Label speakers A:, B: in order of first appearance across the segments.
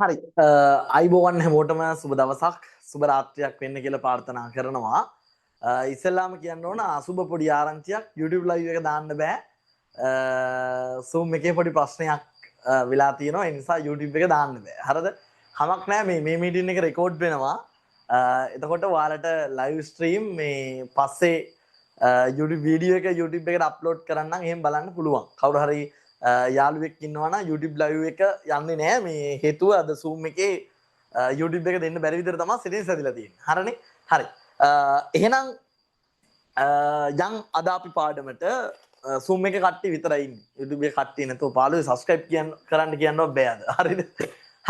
A: හරි අයිබෝවන් හැමෝටම සුබ දවසක් සුබ රාත්‍රියක් වෙන්න කියලා ප්‍රාර්ථනා කරනවා. ඉස්සෙල්ලාම කියන්න ඕන අසුබ පොඩි ආරංචියක් YouTube live එක දාන්න බෑ. Zoom එකේ පොඩි ප්‍රශ්නයක් වෙලා තියෙනවා. ඒ නිසා YouTube එක දාන්න බෑ. හරිද? කමක් නෑ මේ මීටින් එක රෙකෝඩ් වෙනවා. එතකොට ඔයාලට live stream මේ පස්සේ YouTube වීඩියෝ එක YouTube එකට අප්ලෝඩ් කරන්නම් එහෙම බලන්න පුළුවන්. කවුරු හරි යාළුවෙක් ඉන්නවා නම් YouTube live එක යන්නේ නැහැ මේ හේතුව අද Zoom එකේ YouTube එක දෙන්න බැරි විදිහට තමයි settings හැදිලා තියෙන්නේ. හරිනේ? හරි. එහෙනම් යන් අද අපි පාඩමට Zoom එකේ කට්ටිය විතරයි ඉන්නේ. YouTube එකේ කට්ටිය නැතෝ පාළුවේ subscribe කරන්න කියනවා බෑ අද. හරිද?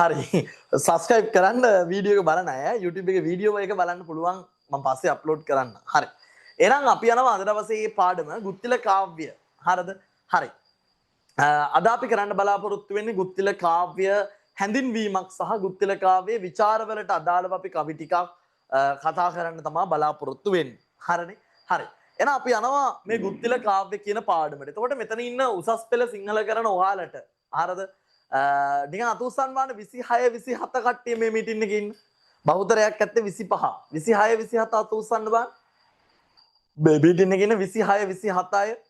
A: හරි. subscribe කරන්න වීඩියෝ එක බලන්න අය YouTube එකේ වීඩියෝ එක බලන්න පුළුවන් මම පස්සේ අප්ලෝඩ් කරන්න. හරි. එහෙනම් අපි යනවා අද දවසේ මේ පාඩම ගුත්තිල කාව්‍ය. හරිද? හරි. අද අපි කරන්න බලාපොරොත්තු වෙන්නේ ගුත්තිල කාව්‍ය හැඳින්වීමක් සහ ගුත්තිල කාව්‍යයේ විචාරවලට අදාළව අපි කවි ටිකක් කතා කරන්න තමයි බලාපොරොත්තු වෙන්නේ. හරිනේ? හරි. එහෙනම් අපි යනවා මේ ගුත්තිල කාව්‍ය කියන පාඩමට. එතකොට මෙතන ඉන්න උසස් පෙළ සිංහල කරන ඔයාලට හරිද? නිකන් අතුස්සන් වාන 26 27 කට්ටිය මේ මීටින් එකේ ඉන්න. බහුතරයක් ඇත්තේ 25. 26 27 අතුස්සන්න බෑ. මේ මීටින් එකේ ඉන්න 26 27 අය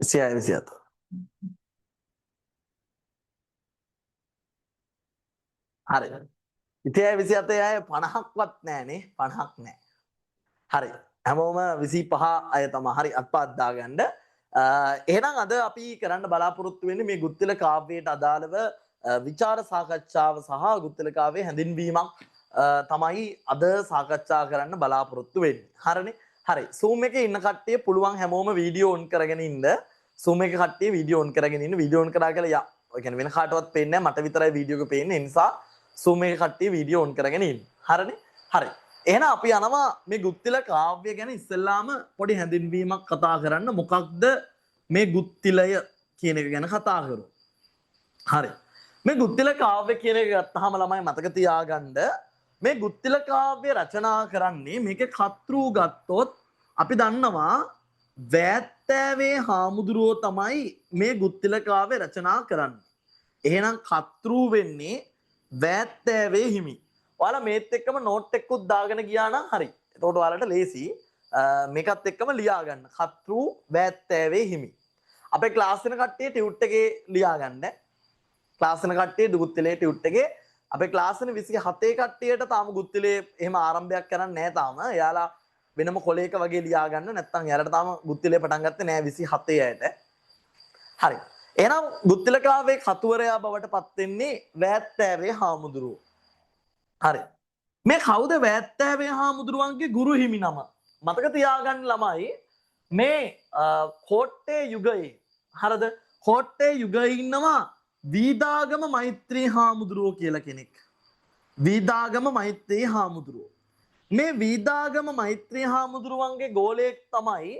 A: 26 27. හරි. ඉතින් 27 අය 50ක්වත් නැහනේ 50ක් නැහැ. හරි. හැමෝම 25 අය තමයි. හරි අත්පාත් දාගන්න. එහෙනම් අද අපි කරන්න බලාපොරොත්තු වෙන්නේ මේ ගුත්තිල කාව්‍යයට අදාළව විචාර සාකච්ඡාව සහ ගුත්තිල කාව්‍යයේ හැඳින්වීමක් තමයි අද සාකච්ඡා කරන්න බලාපොරොත්තු වෙන්නේ. හරිනේ? හරි. Zoom එකේ ඉන්න කට්ටිය පුළුවන් හැමෝම වීඩියෝ ඔන් කරගෙන ඉන්න. Zoom එකේ කට්ටිය වීඩියෝ ඔන් කරගෙන ඉන්න. වීඩියෝ ඔන් කරා කියලා ඔය කියන්නේ වෙන කාටවත් පේන්නේ නැහැ. මට විතරයි වීඩියෝ එක පේන්නේ. ඒ නිසා Zoom එකේ කට්ටිය වීඩියෝ ඔන් කරගෙන ඉන්න. හරිනේ? හරි. එහෙනම් අපි යනවා මේ ගුත්තිල කාව්‍ය ගැන ඉස්සෙල්ලාම පොඩි හැඳින්වීමක් කතා කරන්න. මොකක්ද මේ ගුත්තිලය කියන එක ගැන කතා කරමු. හරි. මේ ගුත්තිල කාව්‍ය කියන එක ගත්තාම ළමයි මතක තියාගන්න මේ ගුත්තිල කාව්‍ය රචනා කරන්නේ මේකේ කතෘ ගත්තොත් අපි දන්නවා වෑත්තෑවේ හාමුදුරුවෝ තමයි මේ ගුත්තිල කාව්‍ය රචනා කරන්නේ. එහෙනම් කතෘ වෙන්නේ වෑත්තෑවේ හිමි. ඔයාලා මේත් එක්කම නෝට් එකකුත් දාගෙන ගියා නම් හරි. එතකොට ඔයාලට ලේසි මේකත් එක්කම ලියා ගන්න. කතෘ වෑත්තෑවේ හිමි. අපේ ක්ලාස් වෙන කට්ටිය ටියුට් එකේ ලියා ගන්න. ක්ලාස් වෙන කට්ටිය ගුත්තිලේ ටියුට් එකේ අපේ ක්ලාස් වෙන 27 කට්ටියට තාම ගුත්තිලේ එහෙම ආරම්භයක් කරන්නේ නැහැ තාම. එයාලා වෙනම කොලේක වගේ ලියා ගන්න. නැත්නම් එයාලට තාම ගුත්තිලේ පටන් ගත්තේ නැහැ 27 අයට. හරි. එහෙනම් ගුත්තිල කාව්‍යයේ කතුවරයා බවට පත් වෙන්නේ වෑත්තෑවේ හාමුදුරුවෝ. හරි. මේ කවුද වෑත්තෑවේ හාමුදුරුවන්ගේ ගුරු හිමි නම? මතක තියාගන්න ළමයි මේ කෝට්ටේ යුගයේ හරිද? කෝට්ටේ යුගයේ ඉන්නවා වීදාගම මෛත්‍රී හාමුදුරුවෝ කියලා කෙනෙක්. වීදාගම මෛත්‍රී හාමුදුරුවෝ. මේ වීදාගම මෛත්‍රී හාමුදුරුවන්ගේ ගෝලයෙක් තමයි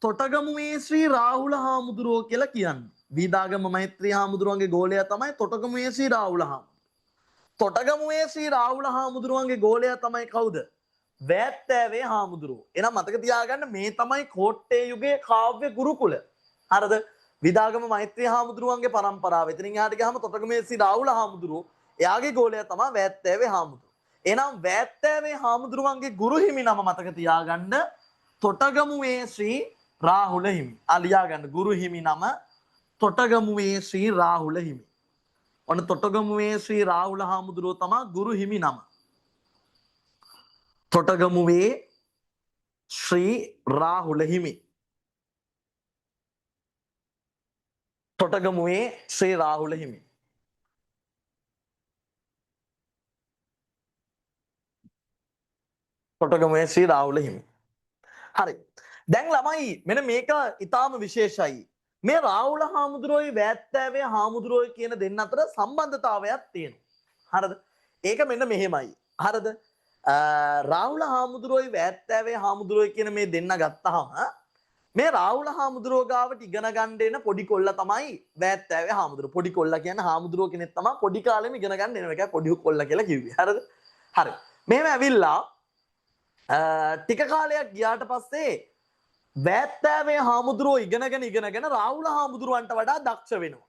A: තොටගමුවේ ශ්‍රී රාහුල හාමුදුරුවෝ කියලා කියන්නේ. වීදාගම මෛත්‍රී හාමුදුරුවන්ගේ ගෝලයා තමයි තොටගමුවේ ශ්‍රී රාහුල හාමුදුරුවෝ. තොටගමුවේ ශ්‍රී රාහුල හාමුදුරුවන්ගේ ගෝලයා තමයි කවුද? වෑත්තෑවේ හාමුදුරුවෝ. එහෙනම් මතක තියාගන්න මේ තමයි කෝට්ටේ යුගයේ කාව්‍ය ගුරුකුල. හරිද? විදාගම මෛත්‍රී හාමුදුරුවන්ගේ පරම්පරාව. එතනින් එහාට ගියාම තොටගමුවේ ශ්‍රී රාහුල හාමුදුරුවෝ. එයාගේ ගෝලයා තමයි වෑත්තෑවේ හාමුදුරුවෝ. එහෙනම් වෑත්තෑවේ හාමුදුරුවන්ගේ ගුරු හිමි නම මතක තියාගන්න තොටගමුවේ ශ්‍රී රාහුල හිමි. ලියා ගන්න ගුරු හිමි නම තොටගමුවේ ශ්‍රී රාහුල හිමි. ඔන්න තොටගමුවේ ශ්‍රී රාහුල හාමුදුරුවෝ තමයි ගුරු හිමි නම. තොටගමුවේ ශ්‍රී රාහුල හිමි. තොටගමුවේ ශ්‍රී රාහුල හිමි. තොටගමුවේ ශ්‍රී රාහුල හිමි. හරි. දැන් ළමයි මෙන්න මේක ඊටාම විශේෂයි. මේ රාහුල හාමුදුරුවෝයි වෑත්තෑවේ හාමුදුරුවෝයි කියන දෙන්න අතර සම්බන්ධතාවයක් තියෙනවා. හරිද? ඒක මෙන්න මෙහෙමයි. හරිද? රාහුල හාමුදුරුවෝයි වෑත්තෑවේ හාමුදුරුවෝයි කියන මේ දෙන්න ගත්තාම මේ රාහුල හාමුදුරුවෝ ගාවට ඉගෙන ගන්න එන පොඩි කොල්ලා තමයි වෑත්තෑවේ හාමුදුරුවෝ. පොඩි කොල්ලා කියන්නේ හාමුදුරුවෝ කෙනෙක් තමයි පොඩි කාලෙම ඉගෙන ගන්න එන එකයි පොඩි කොල්ලා කියලා කිව්වේ. හරිද? හරි. මෙහෙම ඇවිල්ලා ටික කාලයක් ගියාට පස්සේ වෑත්තෑවේ හාමුදුරුවෝ ඉගෙනගෙන රාහුල හාමුදුරුවන්ට වඩා දක්ෂ වෙනවා.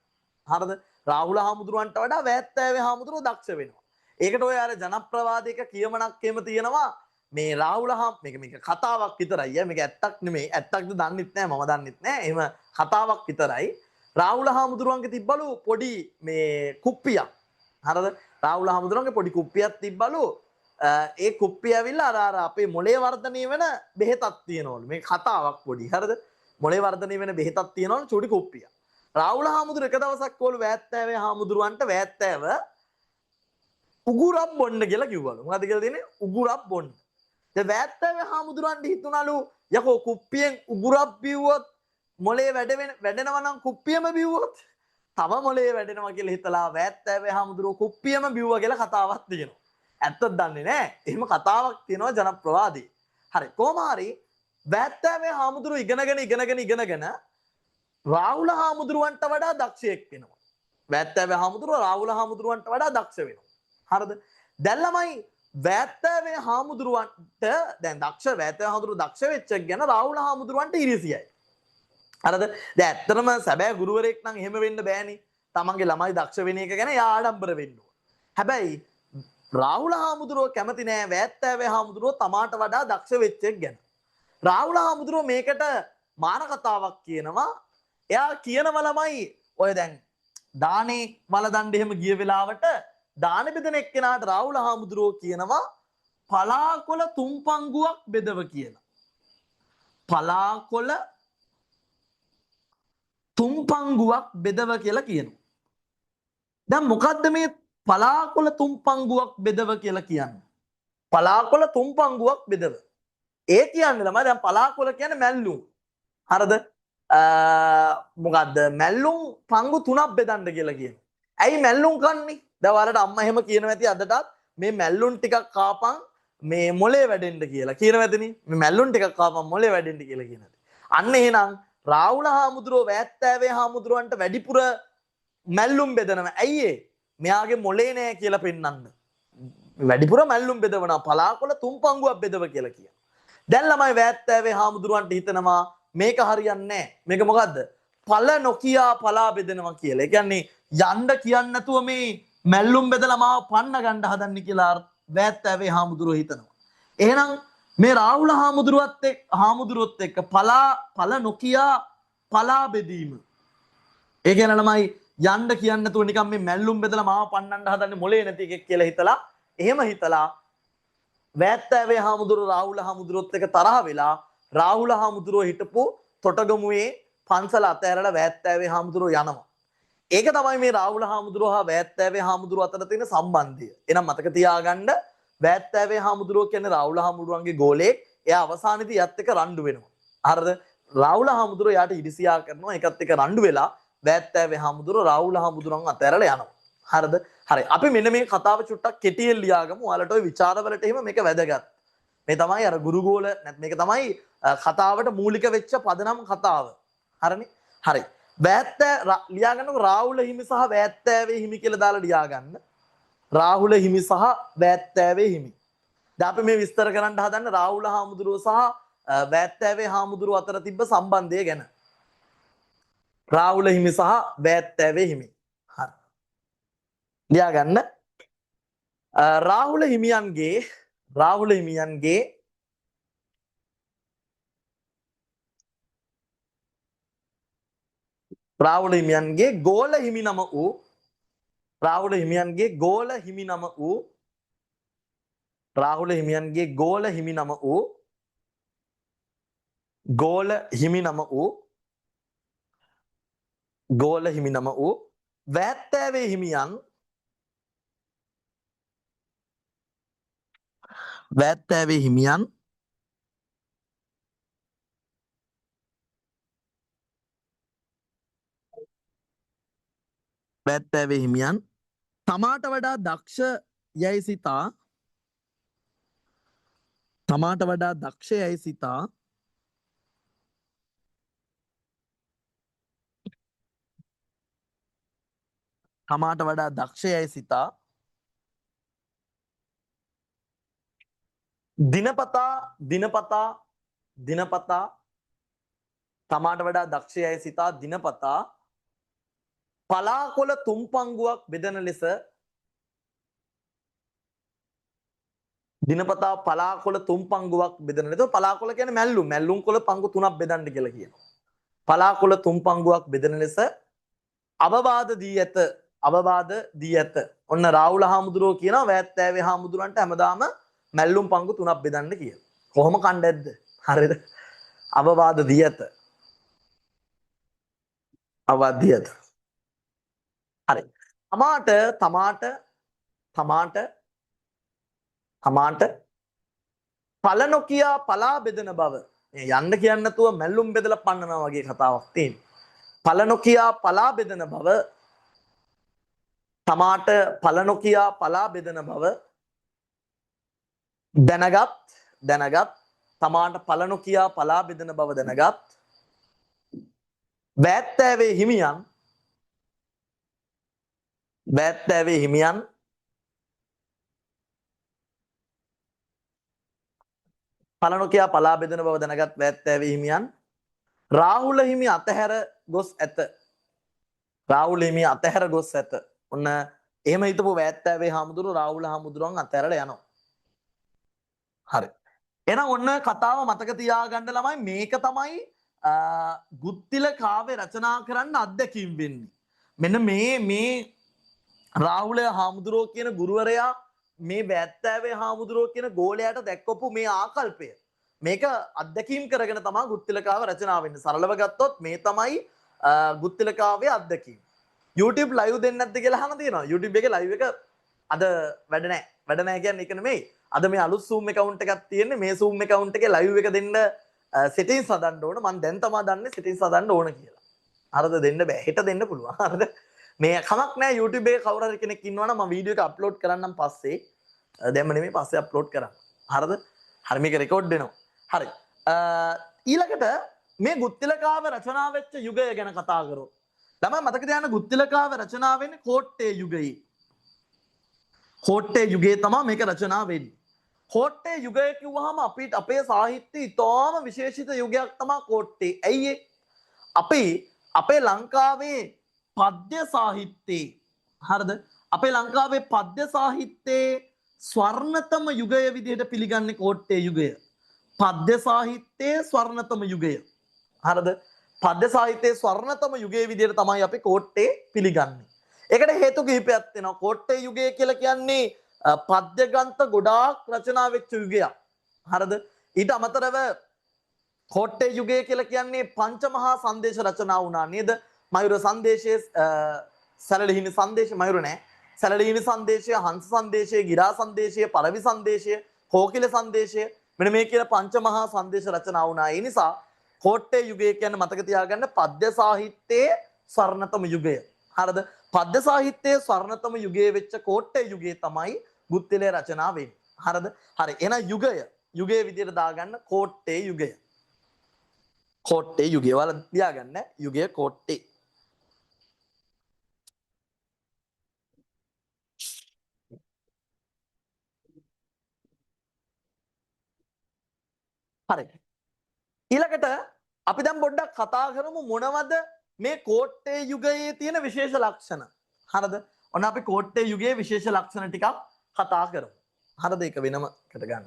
A: හරිද? රාහුල හාමුදුරුවන්ට වඩා වැත්තෑවේ හාමුදුරුවෝ දක්ෂ වෙනවා. ඒකට ඔය අර ජනප්‍රවාදයක කියමනක් එහෙම තියෙනවා මේ රාහුල මේක කතාවක් විතරයි. මේක ඇත්තක් නෙමෙයි. ඇත්තක්ද දන්නෙත් නෑ මම දන්නෙත් නෑ. එහෙම කතාවක් විතරයි. රාහුල හාමුදුරුවන්ගේ තිබ්බලු පොඩි මේ කුප්පියක්. හරිද? රාහුල හාමුදුරුවන්ගේ පොඩි කුප්පියක් තිබ්බලු. ඒ කුප්පිය ඇවිල්ලා අර අපේ මොළේ වර්ධනය වෙන බෙහෙතක් තියෙනවලු. මේ කතාවක් පොඩි. හරිද? මොළේ වර්ධනය වෙන බෙහෙතක් තියෙනවලු චුටි කුප්පියක්. රාහුල හාමුදුරුවෝ එක දවසක් කොළු වැත්තෑවේ හාමුදුරුවන්ට වැත්තෑව උගුරක් බොන්න කියලා කිව්වලු. මොකද කියලා තියෙන්නේ උගුරක් බොන්න. දැන් වැත්තෑවේ හාමුදුරුවන්ට හිතුණලු යකෝ කුප්පියෙන් උගුරක් බිව්වොත් මොළේ වැඩෙනවා නම් කුප්පියම බිව්වොත් තව මොළේ වැඩෙනවා කියලා හිතලා වැත්තෑවේ හාමුදුරුවෝ කුප්පියම බිව්වා කියලා කතාවක් තියෙනවා. ඇත්තද දන්නේ නැහැ. එහෙම කතාවක් තියෙනවා ජනප්‍රවාදී. හරි කොහොම හරි වැත්තෑවේ හාමුදුරුවෝ ඉගෙනගෙන රාහුල හාමුදුරුවන්ට වඩා දක්ෂයෙක් වෙනවා. වැත්තෑවේ හාමුදුරුවෝ රාහුල හාමුදුරුවන්ට වඩා දක්ෂ වෙනවා. හරිද? දැන් ළමයි වැත්තෑවේ හාමුදුරුවන්ට දැන් වැත්තෑවේ හාමුදුරුවෝ දක්ෂ වෙච්ච ගැන රාහුල හාමුදුරුවන්ට ඉරිසියයි. හරිද? දැන් ඇත්තටම සැබෑ ගුරුවරයෙක් නම් එහෙම වෙන්න බෑනේ. තමන්ගේ ළමයි දක්ෂ වෙන එක ගැන එයා ආඩම්බර වෙන්න ඕන. හැබැයි රාහුල හාමුදුරුවෝ කැමති නෑ වැත්තෑවේ හාමුදුරුවෝ තමාට වඩා දක්ෂ වෙච්ච එක ගැන. රාහුල හාමුදුරුවෝ මේකට මාන කතාවක් කියනවා. එයා කියනවා ළමයි ඔය දැන් දානේ මලදණ්ඩ එහෙම ගිය වෙලාවට දාන බෙදෙන එක්කෙනාට රාහුල හාමුදුරුවෝ කියනවා පලාකොළ තුම්පංගුවක් බෙදව කියලා. පලාකොළ තුම්පංගුවක් බෙදව කියලා කියනවා. දැන් මොකද්ද මේ පලාකොළ තුම්පංගුවක් බෙදව කියලා කියන්නේ? පලාකොළ තුම්පංගුවක් බෙදව. ඒ කියන්නේ ළමයි දැන් පලාකොළ කියන්නේ මැල්ලුම්. හරිද? මොකද්ද මැල්ලුම් පංගු 3ක් බෙදන්න කියලා කියනවා. ඇයි මැල්ලුම් කන්නේ? දැන් ඔයාලට අම්මා එහෙම කියනවා ඇති අදටත් මේ මැල්ලුම් ටිකක් කාපන් මේ මොලේ වැඩෙන්න කියලා. කියනවා ඇතිනේ. මේ මැල්ලුම් ටිකක් කාපන් මොලේ වැඩෙන්න කියලා කියනවා. අන්න එහෙනම් රාහුල හාමුදුරුවෝ වැත්තෑවේ හාමුදුරුවන්ට වැඩිපුර මැල්ලුම් බෙදනවා. ඇයි ඒ? මෙයාගේ මොලේ නෑ කියලා පෙන්වන්න. වැඩිපුර මැල්ලුම් බෙදවනවා. පලාකොළ තුම්පංගුවක් බෙදව කියලා කියනවා. දැන් ළමයි වැත්තෑවේ හාමුදුරුවන්ට හිතනවා මේක හරියන්නේ නැහැ. මේක මොකද්ද? පළ නොකියා පලා බෙදනවා කියලා. ඒ කියන්නේ යන්න කියන්නේ නැතුව මේ මැල්ලුම් බෙදලා මාව පන්න ගන්න හදන්නේ කියලා වැත්තෑවේ හාමුදුරුවෝ හිතනවා. එහෙනම් මේ රාහුල හාමුදුරුවොත් එක්ක පළ නොකියා පලා බෙදීම. ඒ කියන්නේ ළමයි යන්න කියන්නේ නැතුව නිකන් මේ මැල්ලුම් බෙදලා මාව පන්නන්න හදන්නේ මොලේ නැති එකෙක් කියලා හිතලා එහෙම හිතලා වැත්තෑවේ හාමුදුරුවෝ රාහුල හාමුදුරුවොත් එක්ක තරහ වෙලා රාහුල හාමුදුරුවෝ හිටපු තොටගමුවේ පන්සල අතහැරලා වැත්තෑවේ හාමුදුරුවෝ යනවා. ඒක තමයි මේ රාහුල හාමුදුරුවෝ හා වැත්තෑවේ හාමුදුරුවෝ අතර තියෙන සම්බන්ධය. එහෙනම් මතක තියාගන්න වැත්තෑවේ හාමුදුරුවෝ කියන්නේ රාහුල හාමුදුරුවන්ගේ ගෝලයෙක්. එයා අවසානයේදී යත් එක්ක රණ්ඩු වෙනවා. හරිද? රාහුල හාමුදුරුවෝ යාට ඉරිසියා කරනවා. ඒකත් එක්ක රණ්ඩු වෙලා වැත්තෑවේ හාමුදුරුවෝ රාහුල හාමුදුරුවන් අතහැරලා යනවා. හරිද? හරි. අපි මෙන්න මේ කතාව චුට්ටක් කෙටියෙන් ලියාගමු. ඔයාලට ওই ਵਿਚාරවලට එහෙම මේක වැදගත්. මේ තමයි අර ගුරුගෝල මේක තමයි කතාවට මූලික වෙච්ච පදනම් කතාව. හරිනේ? හරි. ලියාගන්නකො රාහුල හිමි සහ වැත්තෑවේ හිමි කියලා දාලා ලියාගන්න. රාහුල හිමි සහ වැත්තෑවේ හිමි. දැන් අපි මේ විස්තර කරන්න හදන්නේ රාහුල හාමුදුරුවෝ සහ වැත්තෑවේ හාමුදුරුවෝ අතර තිබ්බ සම්බන්ධය ගැන. රාහුල හිමි සහ වැත්තෑවේ හිමි. හරි. ලියාගන්න. රාහුල හිමියන්ගේ ගෝල හිමි නම වූ රාහුල හිමියන්ගේ ගෝල හිමි නම වූ ගෝල හිමි නම වූ වැත්තෑවේ හිමියන් තමාට වඩා දක්ෂ යයි සිතා දිනපතා තමාට වඩා දක්ෂ යයි සිතා දිනපතා පලාකොළ තුම්පංගුවක් බෙදන ලෙස දිනපතා පලාකොළ තුම්පංගුවක් බෙදන ලෙස පලාකොළ කියන්නේ මැල්ලුම්. මැල්ලුම් කොළ පංගු 3ක් බෙදන්න කියලා කියනවා. පලාකොළ තුම්පංගුවක් බෙදන ලෙස අවවාද දී ඇත. අවවාද දී ඇත. ඔන්න රාහුල හාමුදුරුවෝ කියනවා වැත්තෑවේ හාමුදුරන්ට හැමදාම මැල්ලුම් පංගු 3ක් බෙදන්න කියලා. කොහොම කණ්ඩැද්ද? හරිද? අවවාද දී ඇත. අවවාද දී ඇත. හරි. තමාට පල නොකියා පලා බෙදන බව. යන්න කියන්න නැතුව මැල්ලුම් බෙදලා පන්නනවා වගේ කතාවක් තියෙනවා. පල නොකියා පලා බෙදන බව තමාට පල නොකියා පලා බෙදන බව දැනගත් තමාට පල නොකියා පලා බෙදන බව දැනගත් වැත්තෑවේ හිමියන් පල නොකියා පලා බෙදන බව දැනගත් වැත්තෑවේ හිමියන් රාහුල හිමි අතහැර ගොස් ඇත. රාහුල හිමි අතහැර ගොස් ඇත. ඔන්න එහෙම හිතපු වැත්තෑවේ හාමුදුරුවෝ රාහුල හාමුදුරුවන් අතහැරලා යනවා. හරි. එහෙනම් ඔන්න කතාව මතක තියාගන්න ළමයි මේක තමයි ගුත්තිල කාව්‍ය රචනා කරන්න අත්දැකීම් වෙන්නේ. මෙන්න මේ රාහුල හාමුදුරුවෝ කියන ගුරුවරයා මේ වැත්තෑවේ හාමුදුරුවෝ කියන ගෝලයාට දැක්වපු මේ ආකල්පය මේක අත්දැකීම් කරගෙන තමයි ගුත්තිල කාව්‍ය රචනා වෙන්නේ. සරලව ගත්තොත් මේ තමයි ගුත්තිල කාව්‍ය අත්දැකීම්. YouTube live දෙන්නේ නැද්ද කියලා අහන තියෙනවා. YouTube එකේ live එක අද වැඩ නැහැ කියන්නේ ඒක නෙමෙයි. අද මේ අලුත් Zoom account එකක් තියෙන්නේ. මේ Zoom account එකේ live එක දෙන්න settings හදන්න ඕන. මම දැන් තමයි දන්නේ settings හදන්න ඕන කියලා. හරිද? දෙන්න බෑ. හෙට දෙන්න පුළුවන්. හරිද? මේ කමක් නැහැ YouTube එකේ කවුරු හරි කෙනෙක් ඉන්නවා නම් මම වීඩියෝ එක අප්ලෝඩ් කරන්නම් පස්සේ. දැන්ම නෙමෙයි පස්සේ අප්ලෝඩ් කරන්න. හරිද? හරි මේක රෙකෝඩ් වෙනවා. හරි. ඊළඟට මේ ගුත්තිල කාව්‍ය රචනා වෙච්ච යුගය ගැන කතා කරමු. ළමයි මතක තියාගන්න ගුත්තිල කාව්‍ය රචනා වෙන්නේ කෝට්ටේ යුගයේ. කෝට්ටේ යුගයේ තමයි මේක රචනා වෙන්නේ. කෝට්ටේ යුගය කිව්වහම අපේ සාහිත්‍යයේ ඉතාම විශේෂිත යුගයක් තමයි කෝට්ටේ. ඇයි ඒ? අපේ ලංකාවේ පද්‍ය සාහිත්‍යයේ හරිද? අපේ ලංකාවේ පද්‍ය සාහිත්‍යයේ ස්වර්ණතම යුගය විදිහට පිළිගන්නේ කෝට්ටේ යුගය. පද්‍ය සාහිත්‍යයේ ස්වර්ණතම යුගය. හරිද? පද්‍ය සාහිත්‍යයේ ස්වර්ණතම යුගයේ විදිහට තමයි අපි කෝට්ටේ පිළිගන්නේ. ඒකට හේතු කිහිපයක් තියෙනවා. කෝට්ටේ යුගය කියලා කියන්නේ පද්‍ය ග්‍රන්ථ ගොඩාක් රචනා වෙච්ච යුගයක්. හරිද? ඊට අමතරව කෝට්ටේ යුගය කියලා කියන්නේ පංචමහා සංදේශ රචනා වුණා නේද? මයුර සංදේශයේ සරලහිණි සංදේශය මයුර නෑ. සරලහිණි සංදේශය, හංස සංදේශය, ගිරා සංදේශය, පරවි සංදේශය, කෝකිල සංදේශය මෙන්න මේ කියලා පංචමහා සංදේශ රචනා වුණා. ඒ නිසා කෝට්ටේ යුගය කියන්නේ මතක තියාගන්න පද්‍ය සාහිත්‍යයේ ස්වර්ණතම යුගය. හරිද? පද්‍ය සාහිත්‍යයේ ස්වර්ණතම යුගයේ වෙච්ච කෝට්ටේ යුගයේ තමයි ගුත්තිලේ රචනා වෙන්නේ. හරිද? හරි. එහෙනම් යුගයේ විදිහට දාගන්න කෝට්ටේ යුගය. කෝට්ටේ යුගය වල තියාගන්න යුගය කෝට්ටේ. හරි. ඊළඟට අපි දැන් පොඩ්ඩක් කතා කරමු මොනවද මේ කෝට්ටේ යුගයේ තියෙන විශේෂ ලක්ෂණ. හරිද? ඔන්න අපි කෝට්ටේ යුගයේ විශේෂ ලක්ෂණ ටිකක් කතා කරමු. හරිද? ඒක වෙනමකට ගන්න.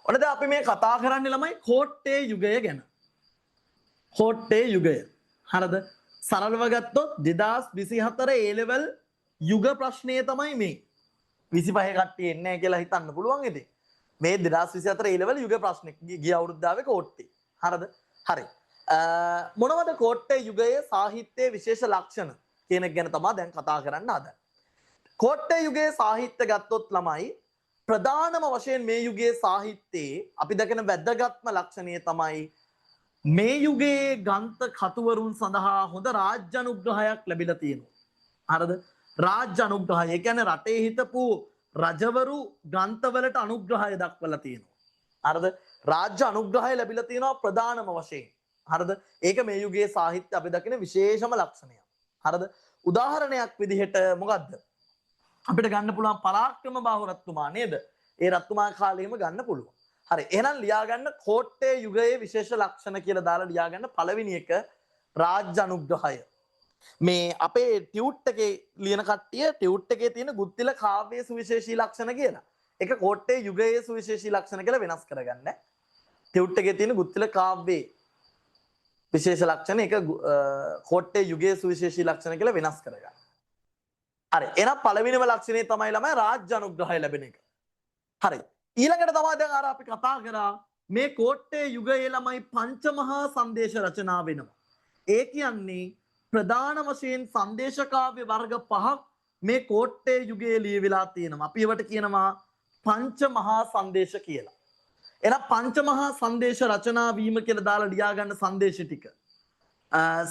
A: ඔන්න දැන් අපි මේ කතා කරන්නේ ළමයි කෝට්ටේ යුගය ගැන. කෝට්ටේ යුගය. හරිද? සරලව ගත්තොත් 2024 A level යුග ප්‍රශ්නය තමයි මේ. 25 කට්ටිය එන්නේ නැහැ කියලා හිතන්න පුළුවන් ඉතින්. මේ 2024 A level යුග ප්‍රශ්නේ ගිය අවුරුද්දාවේ කෝට්ටේ. හරිද? හරි. මොනවද කෝට්ටේ යුගයේ සාහිත්‍යයේ විශේෂ ලක්ෂණ කියන එක ගැන තමයි දැන් කතා කරන්න හදන්නේ. කෝට්ටේ යුගයේ සාහිත්‍ය ගත්තොත් ළමයි ප්‍රධානම වශයෙන් මේ යුගයේ සාහිත්‍යයේ අපි දකින වැදගත්ම ලක්ෂණය තමයි මේ යුගයේ ග්‍රන්ථ කතුවරුන් සඳහා හොඳ රාජ්‍ය අනුග්‍රහයක් ලැබිලා තියෙනවා. හරිද? රාජ්‍ය අනුග්‍රහය. ඒ කියන්නේ රටේ හිටපු රජවරු ග්‍රන්ථවලට අනුග්‍රහය දක්වලා තියෙනවා. හරිද? රාජ්‍ය අනුග්‍රහය ලැබිලා තියෙනවා ප්‍රධානම වශයෙන්. හරිද? ඒක මේ යුගයේ සාහිත්‍ය අපි දකින විශේෂම ලක්ෂණයක්. හරිද? උදාහරණයක් විදිහට මොකද්ද? අපිට ගන්න පුළුවන් පරාක්‍රම බාහු රත්තුමා නේද? ඒ රත්තුමා කාලේම ගන්න පුළුවන්. හරි. එහෙනම් ලියාගන්න කෝට්ටේ යුගයේ විශේෂ ලක්ෂණ කියලා දාලා ලියාගන්න පළවෙනි එක රාජ්‍ය අනුග්‍රහය. මේ අපේ ටියුට් එකේ ලියන කට්ටිය ටියුට් එකේ තියෙන ගුත්තිල කාව්‍ය සුවිශේෂී ලක්ෂණ කියලා. ඒක කෝට්ටේ යුගයේ සුවිශේෂී ලක්ෂණ කියලා වෙනස් කරගන්න. ටියුට් එකේ තියෙන ගුත්තිල කාව්‍යයේ විශේෂ ලක්ෂණ ඒක කෝට්ටේ යුගයේ සුවිශේෂී ලක්ෂණ කියලා වෙනස් කරගන්න. හරි. එහෙනම් පළවෙනිම ලක්ෂණය තමයි ළමයි රාජ්‍ය අනුග්‍රහය ලැබෙන එක. හරි. ඊළඟට තමයි දැන් අර අපි කතා කරා මේ කෝට්ටේ යුගයේ ළමයි පංචමහා සංදේශ රචනා වෙනවා. ඒ කියන්නේ ප්‍රධාන වශයෙන් සංදේශකාව්‍ය වර්ග 5ක් මේ කෝට්ටේ යුගයේ ලියවිලා තියෙනවා. අපි ඒවට කියනවා පංච මහා සංදේශ කියලා. එහෙනම් පංච මහා සංදේශ රචනා වීම කියලා දාලා ලියා ගන්න සංදේශ ටික.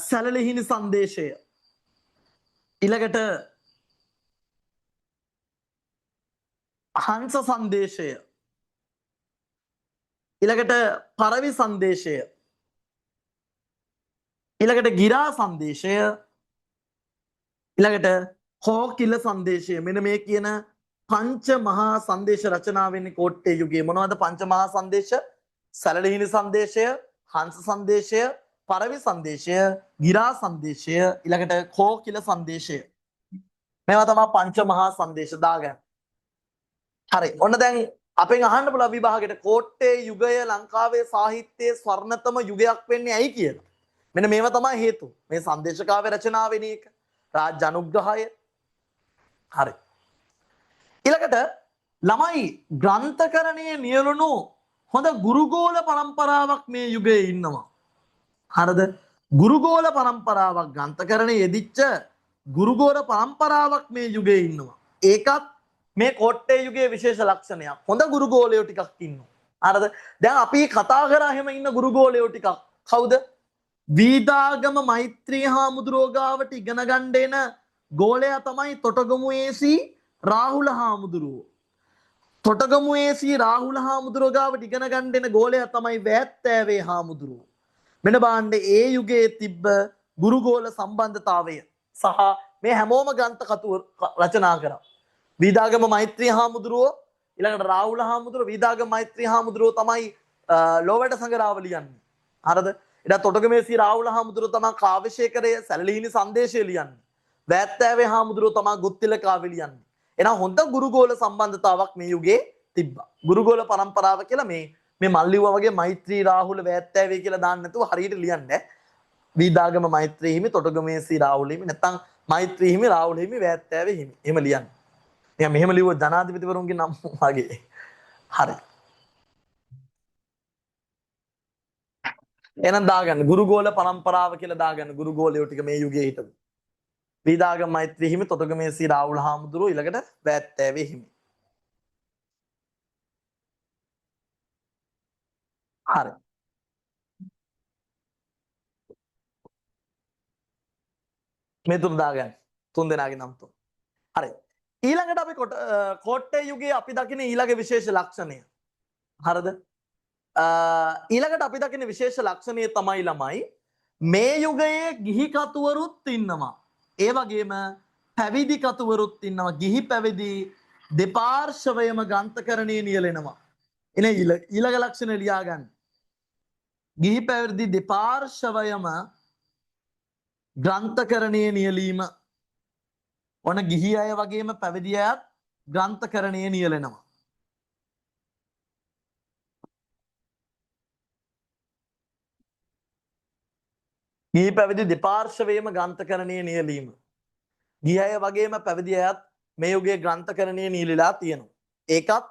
A: සැලලිහිණි සංදේශය. ඊළඟට හංස සංදේශය. ඊළඟට පරවි සංදේශය. ඊළඟට ගිරා සංදේශය. ඊළඟට කෝකිල සංදේශය. මෙන්න මේ කියන පංච මහා සංදේශ රචනා වෙන්නේ කෝට්ටේ යුගයේ. මොනවද පංච මහා සංදේශ? සැලලිහිණි සංදේශය, හංස සංදේශය, පරවි සංදේශය, ගිරා සංදේශය, ඊළඟට කෝකිල සංදේශය. මේවා තමයි පංච මහා සංදේශ දාගන්න. හරි. ඔන්න දැන් අපෙන් අහන්න පුළුවන් විභාගෙට කෝට්ටේ යුගය ලංකාවේ සාහිත්‍යයේ ස්වර්ණතම යුගයක් වෙන්නේ ඇයි කියලා. මෙන්න මේවා තමයි හේතු. මේ සංදේශකාව්‍ය රචනා වෙන එක. රාජ්‍ය අනුග්‍රහය. හරි. ඊළඟට ළමයි ග්‍රන්ථකරණයේ නියලුණු හොඳ ගුරුගෝල පරම්පරාවක් මේ යුගයේ ඉන්නවා. හරිද? ගුරුගෝල පරම්පරාවක් ග්‍රන්ථකරණයේ යෙදිච්ච ගුරුගෝල පරම්පරාවක් මේ යුගයේ ඉන්නවා. ඒකත් මේ කෝට්ටේ යුගයේ විශේෂ ලක්ෂණයක්. හොඳ ගුරුගෝලයෝ ටිකක් ඉන්නවා. හරිද? දැන් අපි කතා කරා එහෙම ඉන්න ගුරුගෝලයෝ ටිකක්. කවුද? වීදාගම මෛත්‍රී හාමුදුරුවෝ ගාවට ඉගෙන ගන්න එන ගෝලයා තමයි තොටගමු ඒසී රාහුල හාමුදුරුවෝ. තොටගමු ඒසී රාහුල හාමුදුරුවෝ ගාවට ඉගෙන ගන්න එන ගෝලයා තමයි වැත්තෑවේ හාමුදුරුවෝ. මෙන්න බලන්න ඒ යුගයේ තිබ්බ ගුරුගෝල සම්බන්ධතාවය සහ මේ හැමෝම ග්‍රන්ථ කතු රචනා කරා. වීදාගම මෛත්‍රී හාමුදුරුවෝ ඊළඟට රාහුල හාමුදුරුවෝ වීදාගම මෛත්‍රී හාමුදුරුවෝ තමයි ලෝවැඩ සංගරාව ලියන්නේ. හරිද? ඊට තොටගමේසී රාහුල හාමුදුරුවෝ තමයි කාව්‍යශේඛරය සැලලිහිණි සංදේශය ලියන්නේ. වැත්තෑවේ හාමුදුරුවෝ තමයි ගුත්තිල කාව්‍ය ලියන්නේ. එහෙනම් හොඳ ගුරුගෝල සම්බන්ධතාවක් මේ යුගයේ තිබ්බා. ගුරුගෝල පරම්පරාව කියලා මේ මල්ලිව්වා වගේ මෛත්‍රී රාහුල වැත්තෑවේ කියලා දාන්න නැතුව හරියට ලියන්නේ. වීදාගම මෛත්‍රී හිමි තොටගමේසී රාහුල හිමි නැත්නම් මෛත්‍රී හිමි රාහුල හිමි වැත්තෑවේ හිමි. එහෙම ලියන්නේ. නිකන් මෙහෙම ලිව්වොත් ජනාධිපතිවරුන්ගේ නම් වගේ. හරි. එහෙනම් දාගන්න ගුරුගෝල පරම්පරාව කියලා දාගන්න ගුරුගෝලයෝ ටික මේ යුගයේ හිටපු. වීදාගම මෛත්‍රී හිමි තොටගමේසී රාහුල හාමුදුරුවෝ ඊළඟට වැත්තෑවේ හිමි. හරි. මේ තුන දාගන්න. තුන් දෙනාගේ නම් තුන. හරි. ඊළඟට අපි කෝට්ටේ යුගයේ අපි දකින ඊළඟ විශේෂ ලක්ෂණය. හරිද? ඊළඟට අපි දකින විශේෂ ලක්ෂණය තමයි ළමයි මේ යුගයේ ගිහි කතුවරුත් ඉන්නවා. ඒ වගේම පැවිදි කතුවරුත් ඉන්නවා. ගිහි පැවිදි දෙපාර්ශවයම ග්‍රන්ථකරණයේ නියැලෙනවා. එනේ ඊළඟ ලක්ෂණ ලියා ගන්න. ගිහි පැවිදි දෙපාර්ශවයම ග්‍රන්ථකරණයේ නියැලීම. ඔන ගිහි අය වගේම පැවිදි අයත් ග්‍රන්ථකරණයේ නියැලෙනවා. ගිහි පැවිදි දෙපාර්ශවයේම ග්‍රන්ථකරණයේ නියැලීම. ගිහි අය වගේම පැවිදි අයත් මේ යුගයේ ග්‍රන්ථකරණයේ නියැලලා තියෙනවා. ඒකත්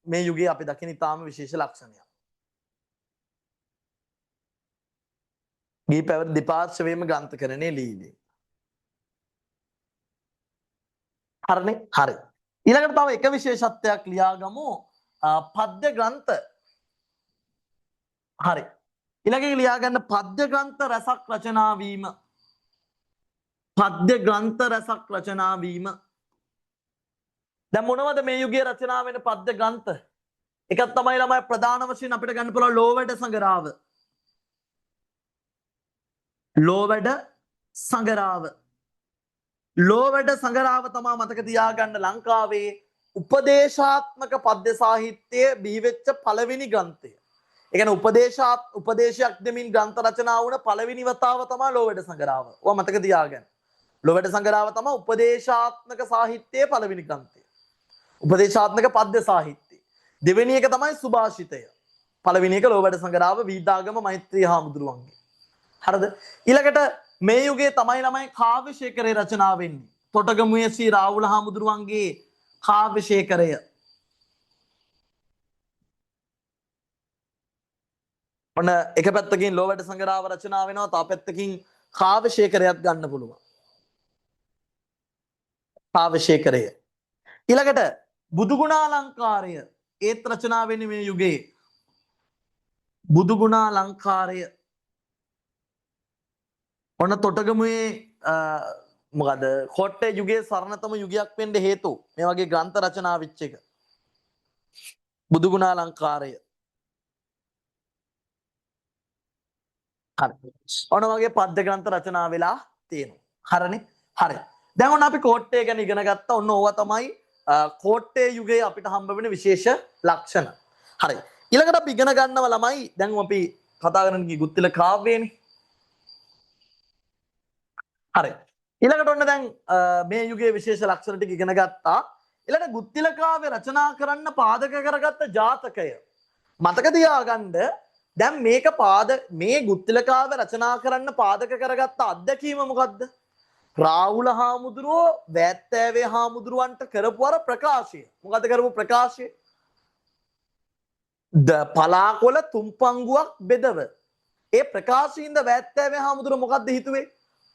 A: මේ යුගයේ අපි දකින ඉතාම විශේෂ ලක්ෂණයක්. ගිහි පැවිදි දෙපාර්ශවයේම ග්‍රන්ථකරණයේ ලියීදී. හරිනේ? හරි. ඊළඟට තව එක විශේෂත්වයක් ලියාගමු. පද්‍ය ග්‍රන්ථ. හරි. ඊළඟට ලියා ගන්න පද්‍ය ග්‍රන්ථ රසක් රචනා වීම. පද්‍ය ග්‍රන්ථ රසක් රචනා වීම. දැන් මොනවද මේ යුගයේ රචනා වෙන පද්‍ය ග්‍රන්ථ? එකක් තමයි ළමයි ප්‍රධාන වශයෙන් අපිට ගන්න පුළුවන් ලෝවැඩ සංගරාව. ලෝවැඩ සංගරාව. ලෝවැඩ සංගරාව තමයි මතක තියාගන්න ලංකාවේ උපදේශාත්මක පද්‍ය සාහිත්‍යයේ බිහිවෙච්ච පළවෙනි ග්‍රන්ථය. ඒ කියන්නේ උපදේශයක් දෙමින් ග්‍රන්ථ රචනා වුණ පළවෙනි වතාව තමයි ලෝවැඩ සංගරාව. ඔයා මතක තියාගන්න. ලෝවැඩ සංගරාව තමයි උපදේශාත්මක සාහිත්‍යයේ පළවෙනි ග්‍රන්ථය. උපදේශාත්මක පද්‍ය සාහිත්‍යය. දෙවෙනි එක තමයි සුභාෂිතය. පළවෙනි එක ලෝවැඩ සංගරාව වීදාගම මෛත්‍රී හාමුදුරුවන්ගේ. හරිද? ඊළඟට මේ යුගයේ තමයි ළමයි කාව්‍ය ශේඛරය රචනා වෙන්නේ. තොටගමුවේ ශ්‍රී රාහුල හාමුදුරුවන්ගේ කාව්‍ය ශේඛරය. ඔන්න එක පැත්තකින් ලෝවැඩ සංගරාව රචනා වෙනවා, තව පැත්තකින් කාව්‍ය ශේඛරයත් ගන්න පුළුවන්. කාව්‍ය ශේඛරය. ඊළඟට බුදුගුණාලංකාරය ඒත් රචනා වෙන්නේ මේ යුගයේ. බුදුගුණාලංකාරය ඔන්න තොටගමුවේ මොකද කොට්ටේ යුගයේ සරණතම යුගයක් වෙන්න හේතුව මේ වගේ ග්‍රන්ථ රචනා වෙච්ච එක. බුදුගුණාලංකාරය. හරි. ඔන්න වගේ පද්‍ය ග්‍රන්ථ රචනා වෙලා තියෙනවා. හරිනේ? හරි. දැන් ඔන්න අපි කොට්ටේ ගැන ඉගෙන ගත්තා. ඔන්න ඕවා තමයි කොට්ටේ යුගයේ අපිට හම්බ වෙන විශේෂ ලක්ෂණ. හරි. ඊළඟට අපි ඉගෙන ගන්නවා ළමයි. දැන් අපි කතා කරන්නේ ගුත්තිල කාව්‍යනේ. හරි. ඊළඟට ඔන්න දැන් මේ යුගයේ විශේෂ ලක්ෂණ ටික ඉගෙන ගත්තා. ඊළඟට ගුත්තිල කාව්‍ය රචනා කරන්න පාදක කරගත්ත ජාතකය මතක තියාගන්න. දැන් මේ ගුත්තිල කාව්‍ය රචනා කරන්න පාදක කරගත්ත අත්දැකීම මොකද්ද? රාහුල හාමුදුරුවෝ වැත්තෑවේ හාමුදුරුවන්ට කරපු අර ප්‍රකාශය. මොකද්ද කරපු ප්‍රකාශය? පලාකොළ තුම්පංගුවක් බෙදව. ඒ ප්‍රකාශයෙන්ද වැත්තෑවේ හාමුදුරුවෝ මොකද්ද හිතුවේ?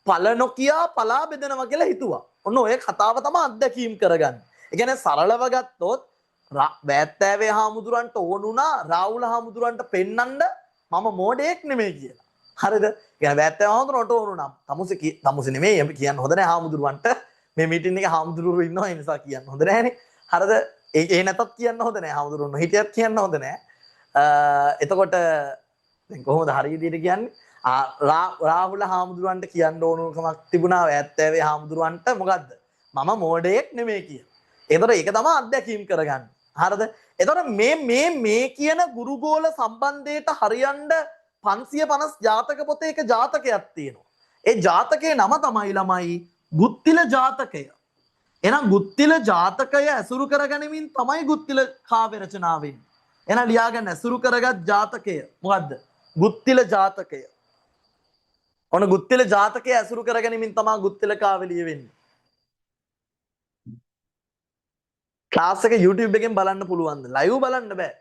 A: පල නොකියා පලා බෙදනවා කියලා හිතුවා. ඔන්න ඔය කතාව තමයි අත්දැකීම් කරගන්නේ. ඒ කියන්නේ සරලව ගත්තොත් වැත්තෑවේ හාමුදුරන්ට ඕන වුණා රාහුල හාමුදුරන්ට පෙන්නන්න මම මෝඩයෙක් නෙමෙයි කියලා. හරිද? يعني වැත්තෑවේ හාමුදුරන්ට ඕන වුණා. තමුසේ නෙමෙයි අපි කියන්න හොඳ නැහැ හාමුදුරන්ට. මේ මීටින් එකේ හාමුදුරුවෝ ඉන්නවා ඒ නිසා කියන්න හොඳ නැහැනේ. හරිද? ඒ නැතත් කියන්න හොඳ නැහැ හාමුදුරුවෝ හිටියත් කියන්න හොඳ නැහැ. එතකොට දැන් කොහොමද හරිය විදිහට කියන්නේ? රාහුල හාමුදුරුවන්ට කියන්න ඕනකමක් තිබුණා වැත්තෑවේ හාමුදුරුවන්ට මොකද්ද? මම මෝඩයෙක් නෙමෙයි කියලා. ඒතර ඒක තමයි අත්දැකීම් කරගන්න. හරිද? ඒතර මේ කියන ගුරුගෝල සම්බන්ධයට හරියන්න 550 ජාතක පොතේ එක ජාතකයක් තියෙනවා. ඒ ජාතකයේ නම තමයි ළමයි ගුත්තිල ජාතකය. එහෙනම් ගුත්තිල ජාතකය ඇසුරු කරගැනීමෙන් තමයි ගුත්තිල කාව්‍ය රචනා වෙන්නේ. එහෙනම් ලියාගන්න ඇසුරු කරගත් ජාතකය මොකද්ද? ගුත්තිල ජාතකය. ඔන්න ගුත්තිල ජාතකය ඇසුරු කරගැනීමෙන් තමයි ගුත්තිල කාව්‍ය ලියවෙන්නේ. ක්ලාස් එක YouTube එකෙන් බලන්න පුළුවන්ද? ලයිව් බලන්න බෑ.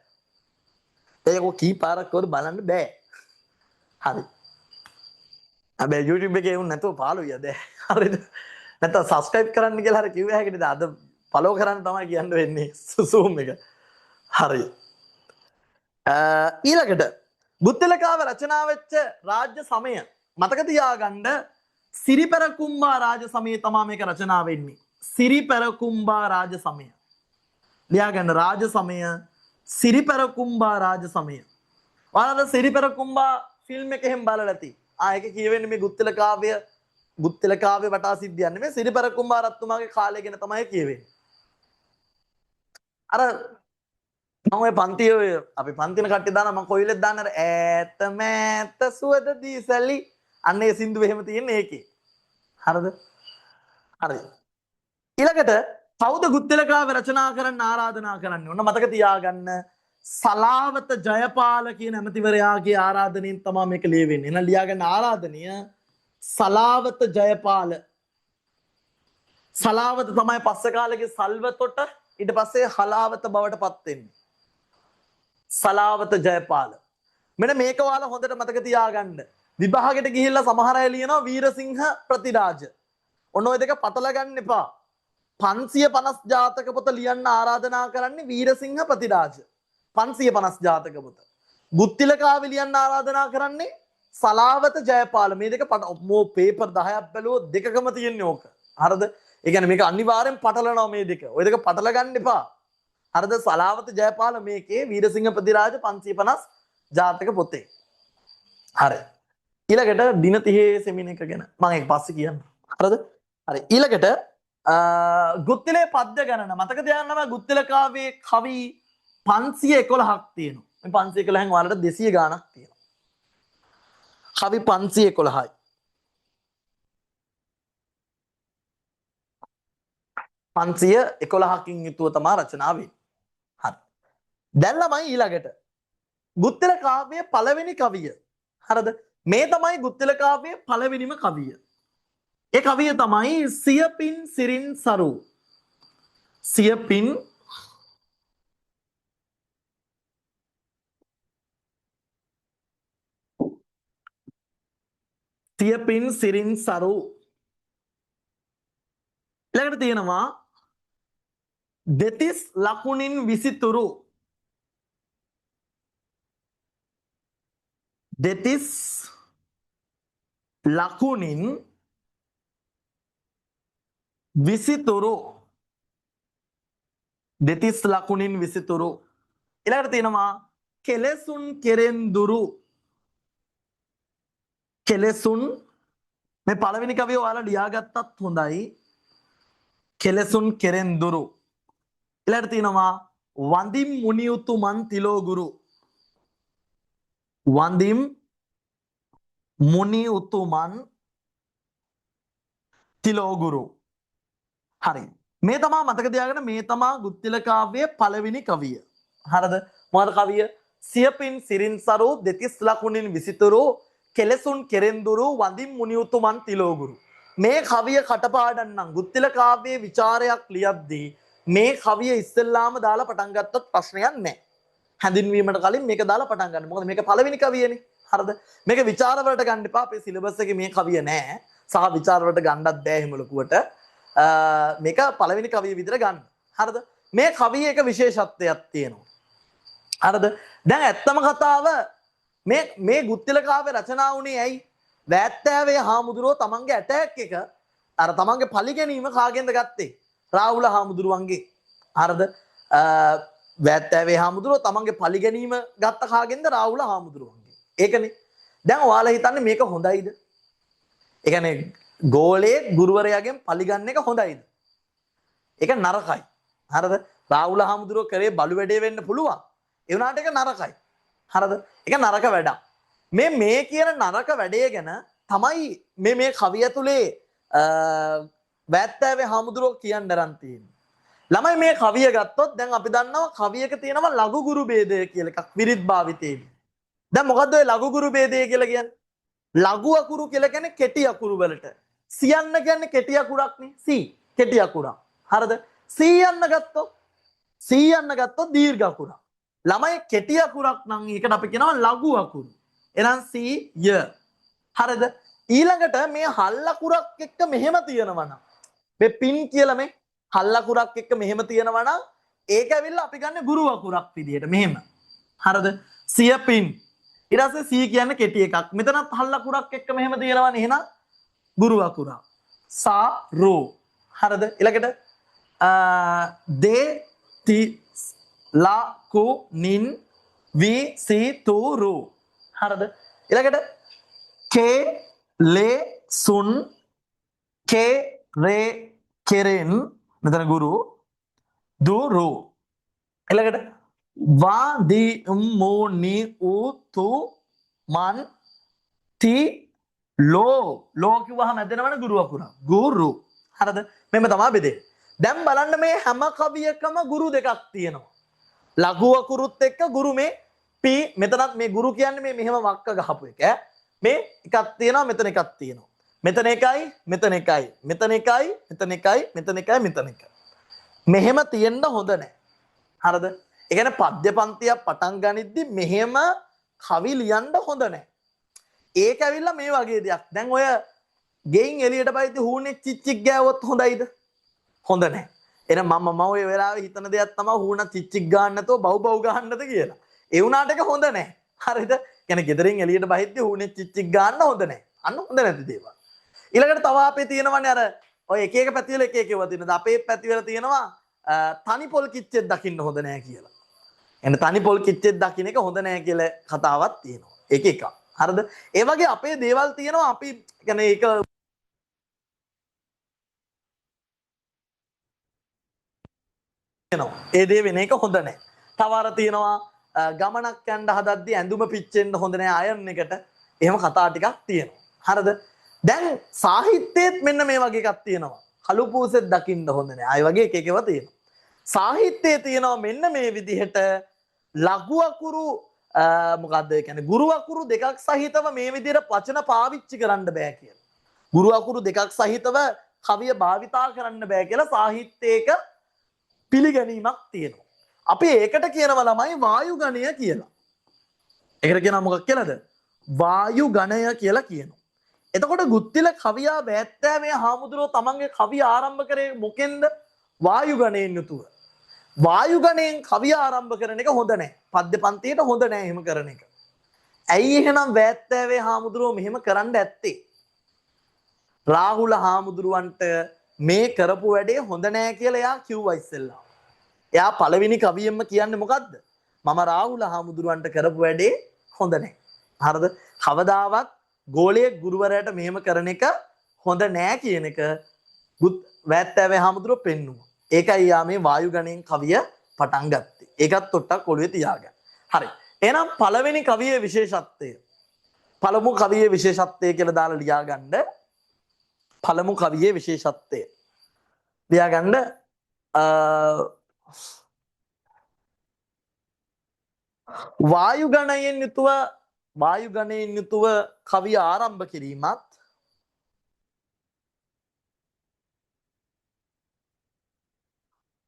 A: ඒක කී පාරක් වුණත් බලන්න බෑ. හරි. හැබැයි YouTube එකේ වුණ නැතුව පාළුවිය දැන්. හරිද? නැත්නම් subscribe කරන්න කියලා හරි කිව්ව හැකිද? අද follow කරන්න තමයි කියන්න වෙන්නේ Zoom එක. හරි. ඊළඟට ගුත්තිල කාව්‍ය රචනා වෙච්ච රාජ්‍ය සමය මතක තියාගන්න සිරිපැරකුම්බා රාජ සමයේ තමයි මේක රචනා වෙන්නේ. සිරිපැරකුම්බා රාජ සමය. ලියාගන්න රාජ සමය සිරිපැරකුම්බා රාජ සමය. ඔයාලා සිරිපැරකුම්බා ෆිල්ම් එක එහෙම බලලා ඇති. ඒක කියවෙන්නේ මේ ගුත්තිල කාව්‍ය වටා සිද්ධියක් නෙමෙයි සිරිපැරකුම්බා රත්තුමාගේ කාලය ගැන තමයි කියවෙන්නේ. අර මම ඔය පන්තියේ අපි පන්තින කට්ටිය දාන මම කොයිලෙත් දාන්න අර ඈත මෑත සුවද දීසලි අන්න ඒ සින්දුව එහෙම තියෙන්නේ ඒකේ. හරිද? හරි. ඊළඟට කවුද ගුත්තිල කාව්‍ය රචනා කරන්න ආරාධනා කරන්නේ? ඔන්න මතක තියාගන්න සලාවත ජයපාල කියන ඇමතිවරයාගේ ආරාධනෙන් තමයි මේක ලියවෙන්නේ. එහෙනම් ලියාගන්න ආරාධනය සලාවත ජයපාල. සලාවත තමයි පස්සේ කාලේ සල්වතොට ඊට පස්සේ හලාවත බවට පත් වෙන්නේ. සලාවත ජයපාල. මෙන්න මේක ඔයාලා හොඳට මතක තියාගන්න. විභාගෙට ගිහිල්ලා සමහර අය ලියනවා වීරසිංහ ප්‍රතිරාජ. ඔන්න ඔය දෙක පටල ගන්න එපා. 550 ජාතක පොත ලියන්න ආරාධනා කරන්නේ වීරසිංහ ප්‍රතිරාජ. 550 ජාතක පොත. ගුත්තිල කාව්‍ය ලියන්න ආරාධනා කරන්නේ සලාවත ජයපාල. මේ දෙක මෝ පේපර් 10ක් බැලුවොත් දෙකකම තියෙන්නේ ඕක. හරිද? ඒ කියන්නේ මේක අනිවාර්යෙන් පටලනවා මේ දෙක. ඔය දෙක පටල ගන්න එපා. හරිද? සලාවත ජයපාල මේකේ වීරසිංහ ප්‍රතිරාජ 550 ජාතක පොතේ. හරි. ඊළඟට දින 30 සෙමින එක ගැන මම ඒක පස්සේ කියන්නම්. හරිද? හරි. ඊළඟට ගුත්තිලේ පද්‍ය ගණන මතක තියාගන්න ගුත්තිල කාව්‍යයේ කවි 511ක් තියෙනවා. මේ 511න් ඔයාලට 200 ගාණක් තියෙනවා. කවි 511යි. 511කින් යුතුව තමයි රචනා වෙන්නේ. හරි. දැන් ළමයි ඊළඟට ගුත්තල කාව්‍යයේ පළවෙනි කවිය. හරිද? මේ තමයි ගුත්තල කාව්‍යයේ පළවෙනිම කවිය. ඒ කවිය තමයි සියපින් සිරින් සරු. සියපින් සිරින් සරු. ඊළඟට තියෙනවා දෙතිස් ලකුණින් විසිතුරු. දෙතිස් ලකුණින් විසිතුරු. දෙතිස් ලකුණින් විසිතුරු. ඊළඟට තියෙනවා කෙලෙසුන් කෙරෙන් දුරු. කෙලෙසුන් මේ පළවෙනි කවිය ඔයාලා ලියාගත්තත් හොඳයි. කෙලෙසුන් කෙරෙන් දුරු. ඊළඟට තියෙනවා වඳිම් මුනිඋතුමන් තිලෝ ගුරු. වඳිම් මුනිඋතුමන් තිලෝ ගුරු. හරි. මේ තමා මතක තියාගන්න මේ තමා ගුත්තිල කාව්‍යයේ පළවෙනි කවිය. හරිද? මොකද කවිය? සියපින් සිරින් සරු දෙතිස් ලකුණින් විසිතුරු කෙලෙසුන් කෙරෙන් දුරු වඳිම් මුනිඋතුමන් තිලෝ ගුරු. මේ කවිය කටපාඩම් නම් ගුත්තිල කාව්‍යයේ ਵਿਚාරයක් ලියද්දී මේ කවිය ඉස්සෙල්ලාම දාලා පටන් ගත්තොත් ප්‍රශ්නයක් නැහැ. හැඳින්වීමට කලින් මේක දාලා පටන් ගන්න. මොකද මේක පළවෙනි කවියනේ. හරිද? මේක ਵਿਚාර වලට ගන්න එපා. අපේ සිලබස් එකේ මේ කවිය නැහැ. සහ ਵਿਚාර වලට ගන්නත් බෑ එහෙම ලකුවට. මේක පළවෙනි කවිය විදිහට ගන්න. හරිද? මේ කවියේ එක විශේෂත්වයක් තියෙනවා. හරිද? දැන් ඇත්තම කතාව මේ ගුත්තිල කාව්‍ය රචනා වුණේ ඇයි? වැත්තෑවේ හාමුදුරුවෝ තමන්ගේ ඇටැක් එක අර තමන්ගේ පලි ගැනීම කාගෙන්ද ගත්තේ? රාහුල හාමුදුරුවන්ගේ. හරිද? වැත්තෑවේ හාමුදුරුවෝ තමන්ගේ පලි ගැනීම ගත්ත කාගෙන්ද? රාහුල හාමුදුරුවන්ගේ. ඒකනේ. දැන් ඔයාලා හිතන්නේ මේක හොඳයිද? ඒ කියන්නේ ගෝලයේ ගුරුවරයාගෙන් පලි ගන්න එක හොඳයිද? ඒක නරකයි. හරිද? රාහුල හාමුදුරුවෝ කරේ බලු වැඩේ වෙන්න පුළුවන්. ඒ වුණාට ඒක නරකයි. හරිද? ඒක නරක වැඩක්. මේ කියන නරක වැඩේ ගැන තමයි මේ කවිය ඇතුලේ වැත්තෑවේ හාමුදුරුවෝ කියන්න දරන් තියෙන්නේ. ළමයි මේ කවිය ගත්තොත් දැන් අපි දන්නවා කවියක තියෙනවා ලඝු ගුරු ભેදය කියලා එකක් විරිත් භාවිතේදී. දැන් මොකද්ද ඔය ලඝු ගුරු ભેදය කියලා කියන්නේ? ලඝු අකුරු කියලා කියන්නේ කෙටි අකුරු වලට. සියන්න කියන්නේ කෙටි අකුරක් නේ. සී කෙටි අකුරක්. හරිද? සීයන්න ගත්තොත් දීර්ඝ අකුරක්. ළමයි කෙටි අකුරක් නම් ඒකට අපි කියනවා ලඝු අකුරු. එහෙනම් සී ය. හරිද? ඊළඟට මේ හල් අකුරක් එක්ක මෙහෙම තියෙනවා නම් මේ පින් කියලා මේ හල් අකුරක් එක්ක මෙහෙම තියෙනවා නම් ඒක ඇවිල්ලා අපි ගන්න ගුරු අකුරක් විදියට මෙහෙම. හරිද? සිය පින්. ඊට පස්සේ සී කියන්නේ කෙටි එකක්. මෙතනත් හල් අකුරක් එක්ක මෙහෙම තියෙනවනේ. එහෙනම් ගුරු අකුරක්. සා රෝ. හරිද? ඊළඟට දේ ති ලා ಕು නින් වි සි තු රු. හරිද? ඊළඟට කේ ලේ සුන් කේ රේ කෙරෙන් මෙතන ගුරු දුරු. ඊළඟට වා දි මු නි උ තු මන් ති ලෝ කිව්වහම ඇදෙනවනේ ගුරු අකුර. ගුරු. හරිද? මෙන්න තමයි බෙදෙන්නේ. දැන් බලන්න මේ හැම කවියකම ගුරු දෙකක් තියෙනවා. ලඝු අකුරුත් එක්ක ගුරු මේ පි මෙතනත් මේ ගුරු කියන්නේ මේ මෙහෙම වක්ක ගහපු එක. මේ එකක් තියෙනවා මෙතන එකක් තියෙනවා. මෙතන එකයි මෙතන එකයි මෙතන එකයි මෙතන එකයි මෙතන එකයි මෙතන එකයි. මෙහෙම තියෙන්න හොඳ නැහැ. හරිද? ඒ කියන්නේ පද්‍ය පන්තියක් පටන් ගනිද්දි මෙහෙම කවි ලියන්න හොඳ නැහැ. ඒක ඇවිල්ලා මේ වගේ දෙයක්. දැන් ඔය ගෙයින් එළියට බයිද්දි හූනේ චිච්චික් ගෑවොත් හොඳයිද? හොඳ නැහැ. එහෙනම් මම ඔය වෙලාවේ හිතන දෙයක් තමයි හූන චිච්චික් ගන්න නැතෝ බව් ගන්නද කියලා. ඒ වුණාට ඒක හොඳ නැහැ. හරිද? කියන්නේ ගෙදරින් එළියට බහිද්දි හූනේ චිච්චික් ගන්න හොඳ නැහැ. අන්න හොඳ නැති දේවල්. ඊළඟට තව අපේ තියෙනවනේ අර ඔය එක එක පැතිවල එක එක ඒවා තියෙනවා. අපේ පැතිවල තියෙනවා තනි පොල් කිච්චෙක් දකින්න හොඳ නැහැ කියලා. එන්න තනි පොල් කිච්චෙක් දකින්න එක හොඳ නැහැ කියලා කතාවක් තියෙනවා. එක එකක්. හරිද? ඒ වගේ අපේ දේවල් තියෙනවා අපි කියන්නේ ඒක ඒ දේ වෙන එක හොඳ නැහැ. තව අර තියෙනවා ගමනක් යන්න හදද්දී ඇඳුම පිච්චෙන්න හොඳ නැහැ අයන් එකට. එහෙම කතා ටිකක් තියෙනවා. හරිද? දැන් සාහිත්‍යයේත් මෙන්න මේ වගේ එකක් තියෙනවා. කළු පූසෙත් දකින්න හොඳ නැහැ. ආයි වගේ එක එකව තියෙනවා. සාහිත්‍යයේ තියෙනවා මෙන්න මේ විදිහට ලඝු අකුරු මොකද්ද ඒ කියන්නේ ගුරු අකුරු දෙකක් සහිතව මේ විදිහට වචන පාවිච්චි කරන්න බෑ කියලා. ගුරු අකුරු දෙකක් සහිතව කවිය භාවිතා කරන්න බෑ කියලා සාහිත්‍යයක පිළිගැනීමක් තියෙනවා. අපි ඒකට කියනවා ළමයි වායු ගණය කියලා. ඒකට කියනවා මොකක් කියලාද? වායු ගණය කියලා කියනවා. එතකොට ගුත්තිල කවියා වැත්තෑමේ හාමුදුරුවෝ තමන්ගේ කවිය ආරම්භ කරේ මොකෙන්ද? වායු ගණයෙන් යුතුව. වායු ගණයෙන් කවිය ආරම්භ කරන එක හොඳ නැහැ. පද්‍ය පන්තියට හොඳ නැහැ එහෙම කරන එක. ඇයි එහෙනම් වැත්තෑවේ හාමුදුරුවෝ මෙහෙම කරන්න ඇත්තේ? රාහුල හාමුදුරුවන්ට මේ කරපු වැඩේ හොඳ නැහැ කියලා එයා කිව්වා ඉස්සෙල්ලා. එයා පළවෙනි කවියෙන්ම කියන්නේ මොකද්ද? මම රාහුල හාමුදුරුවන්ට කරපු වැඩේ හොඳ නැහැ. හරිද? කවදාවත් ගෝලයේ ගුරුවරයාට මෙහෙම කරන එක හොඳ නැහැ කියන එක වැත්තෑවේ හාමුදුරුවෝ පෙන්නුවා. ඒකයි යා මේ වායු ගණයෙන් කවිය පටන් ගත්තේ. ඒකත් තොට්ටක් ඔළුවේ තියාගන්න. හරි. එහෙනම් පළවෙනි කවියේ විශේෂත්වය. පළමු කවියේ විශේෂත්වය කියලා දාලා ලියා ගන්න. පළමු කවියේ විශේෂත්වය. ලියා ගන්න වායු ගණයෙන් යුතුව කවිය ආරම්භ කිරීමත්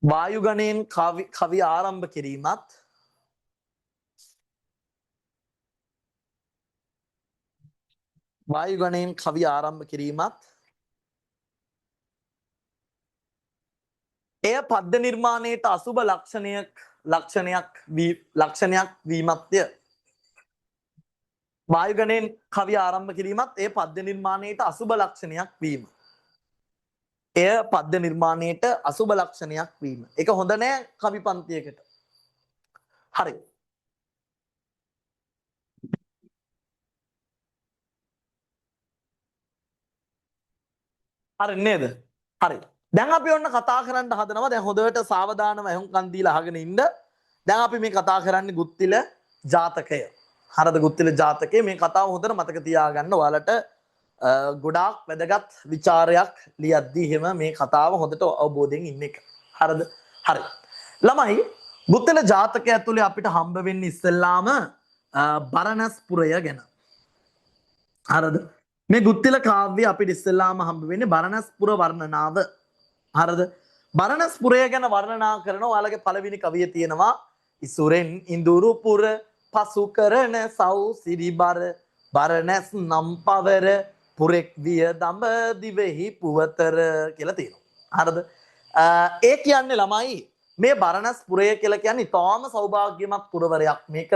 A: වායු ගණයෙන් කවිය ආරම්භ කිරීමත් වායු ගණයෙන් කවිය ආරම්භ කිරීමත් එය පද්‍ය නිර්මාණයට අසුබ ලක්ෂණයක් වීමත්ය. වායු ගණයෙන් කවිය ආරම්භ කිරීමත් එය පද්‍ය නිර්මාණයට අසුබ ලක්ෂණයක් වීම. එය පද්‍ය නිර්මාණයට අසුබ ලක්ෂණයක් වීම. ඒක හොඳ නෑ කවි පන්තියකට. හරි. හරි නේද? හරි. දැන් අපි ඔන්න කතා කරන්න හදනවා. දැන් හොඳට සාවධානව එහුම්කන් දීලා අහගෙන ඉන්න. දැන් අපි මේ කතා කරන්නේ ගුත්තිල ජාතකය. හරිද? ගුත්තිල ජාතකයේ මේ කතාව හොඳට මතක තියාගන්න. ඔයාලට ගොඩාක් වැදගත් ਵਿਚාරයක් ලියද්දී එහෙම මේ කතාව හොඳට අවබෝධයෙන් ඉන්න එක. හරිද? හරි. ළමයි ගුත්තිල ජාතකය ඇතුලේ අපිට හම්බ වෙන්නේ ඉස්සෙල්ලාම බරණස් පුරය ගැන. හරිද? මේ ගුත්තිල කාව්‍ය අපිට ඉස්සෙල්ලාම හම්බ වෙන්නේ බරණස් පුර වර්ණනාව. හරිද? බරණස් පුරය ගැන වර්ණනා කරන ඔයාලගේ පළවෙනි කවිය තියෙනවා ඉසුරෙන් ඉඳුරු පුර පසු කරන සව් සිරිබර බරණස් නම් පවර පුරෙක් විය දඹ දිවෙහි පුවතර කියලා තියෙනවා. හරිද? ඒ කියන්නේ ළමයි මේ බරණස් පුරය කියලා කියන්නේ තාම සෞභාග්‍යමත් පුරවරයක්. මේක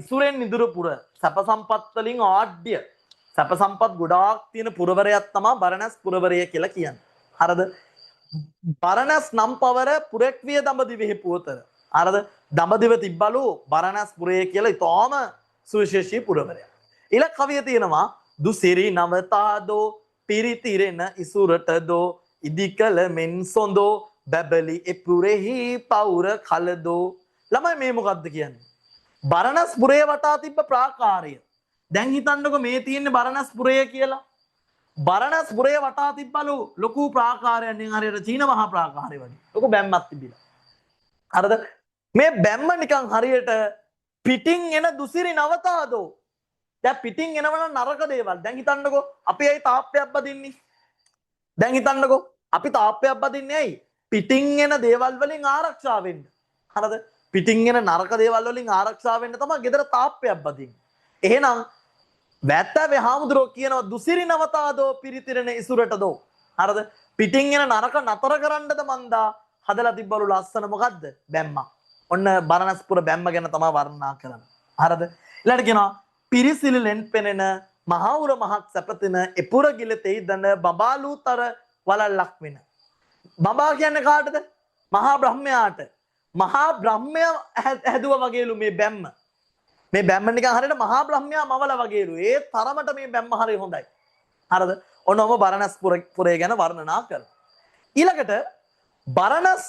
A: ඉසුරෙන් ඉඳුරු පුර සැප සම්පත් වලින් ආඩ්‍ය සැප සම්පත් ගොඩාක් තියෙන පුරවරයක් තමයි බරණස් පුරවරය කියලා කියන්නේ. හරිද? බරණස් නම් පවර පුරෙක් විය දඹදිවෙහි පුවතර. හරිද? දඹදිව තිබ්බලු බරණස් පුරය කියලා ඊටාම සුවිශේෂී පුරවරයක්. ඊළඟ කවිය තියෙනවා දුසිරි නවතාදෝ පිරිතිරෙන ඉසුරටදෝ ඉදිකල මෙන් සොඳෝ බැබලි එපුරෙහි පවුර කලදෝ. ළමයි මේ මොකද්ද කියන්නේ? බරණස් පුරය වටා තිබ්බ ප්‍රාකාරය. දැන් හිතන්නකො මේ තියෙන්නේ බරණස් පුරය කියලා. බරණස් පුරය වටා තිබ්බලු ලොකු ප්‍රාකාරයක් නෙන් හරියට චීන මහා ප්‍රාකාරය වගේ. ලොකු බැම්මක් තිබිලා. හරිද? මේ බැම්ම නිකන් හරියට පිටින් එන දුසිරි නවතාදෝ. දැන් පිටින් එනවනම් නරක දේවල්. දැන් හිතන්නකො අපි ඇයි තාප්පයක් බදින්නේ? දැන් හිතන්නකො අපි තාප්පයක් බදින්නේ ඇයි? පිටින් එන දේවල් වලින් ආරක්ෂා වෙන්න. හරිද? පිටින් එන නරක දේවල් වලින් ආරක්ෂා වෙන්න තමයි ගෙදර තාප්පයක් බදින්නේ. එහෙනම් වැත්තෑවේ හාමුදුරුවෝ කියනවා දුසිරි නවතාදෝ පිරිතිරෙන ඉසුරටදෝ. හරිද? පිටින් එන නරක නතර කරන්නද මන්දා හදලා තිබ්බලු ලස්සන මොකද්ද? බැම්මක්. ඔන්න බරණස්පුර බැම්ම ගැන තමයි වර්ණනා කරන්නේ. හරිද? ඊළඟට කියනවා පිරිසිලිලෙන් පෙනෙන මහවුර මහත් සැපතින එපුර ගිලතෙයි දන බබාලූතර වලල්ලක් වෙන. බබා කියන්නේ කාටද? මහා බ්‍රහ්මයාට. මහා බ්‍රහ්මයා හැදුවා වගේලු මේ බැම්ම. මේ බැම්ම නිකන් හරියට මහා බ්‍රහ්මයා මවලා වගේලු. ඒ තරමට මේ බැම්ම හරිය හොඳයි. හරිද? ඔන්නම බරණස් පුරය ගැන වර්ණනා කරනවා. ඊළඟට බරණස්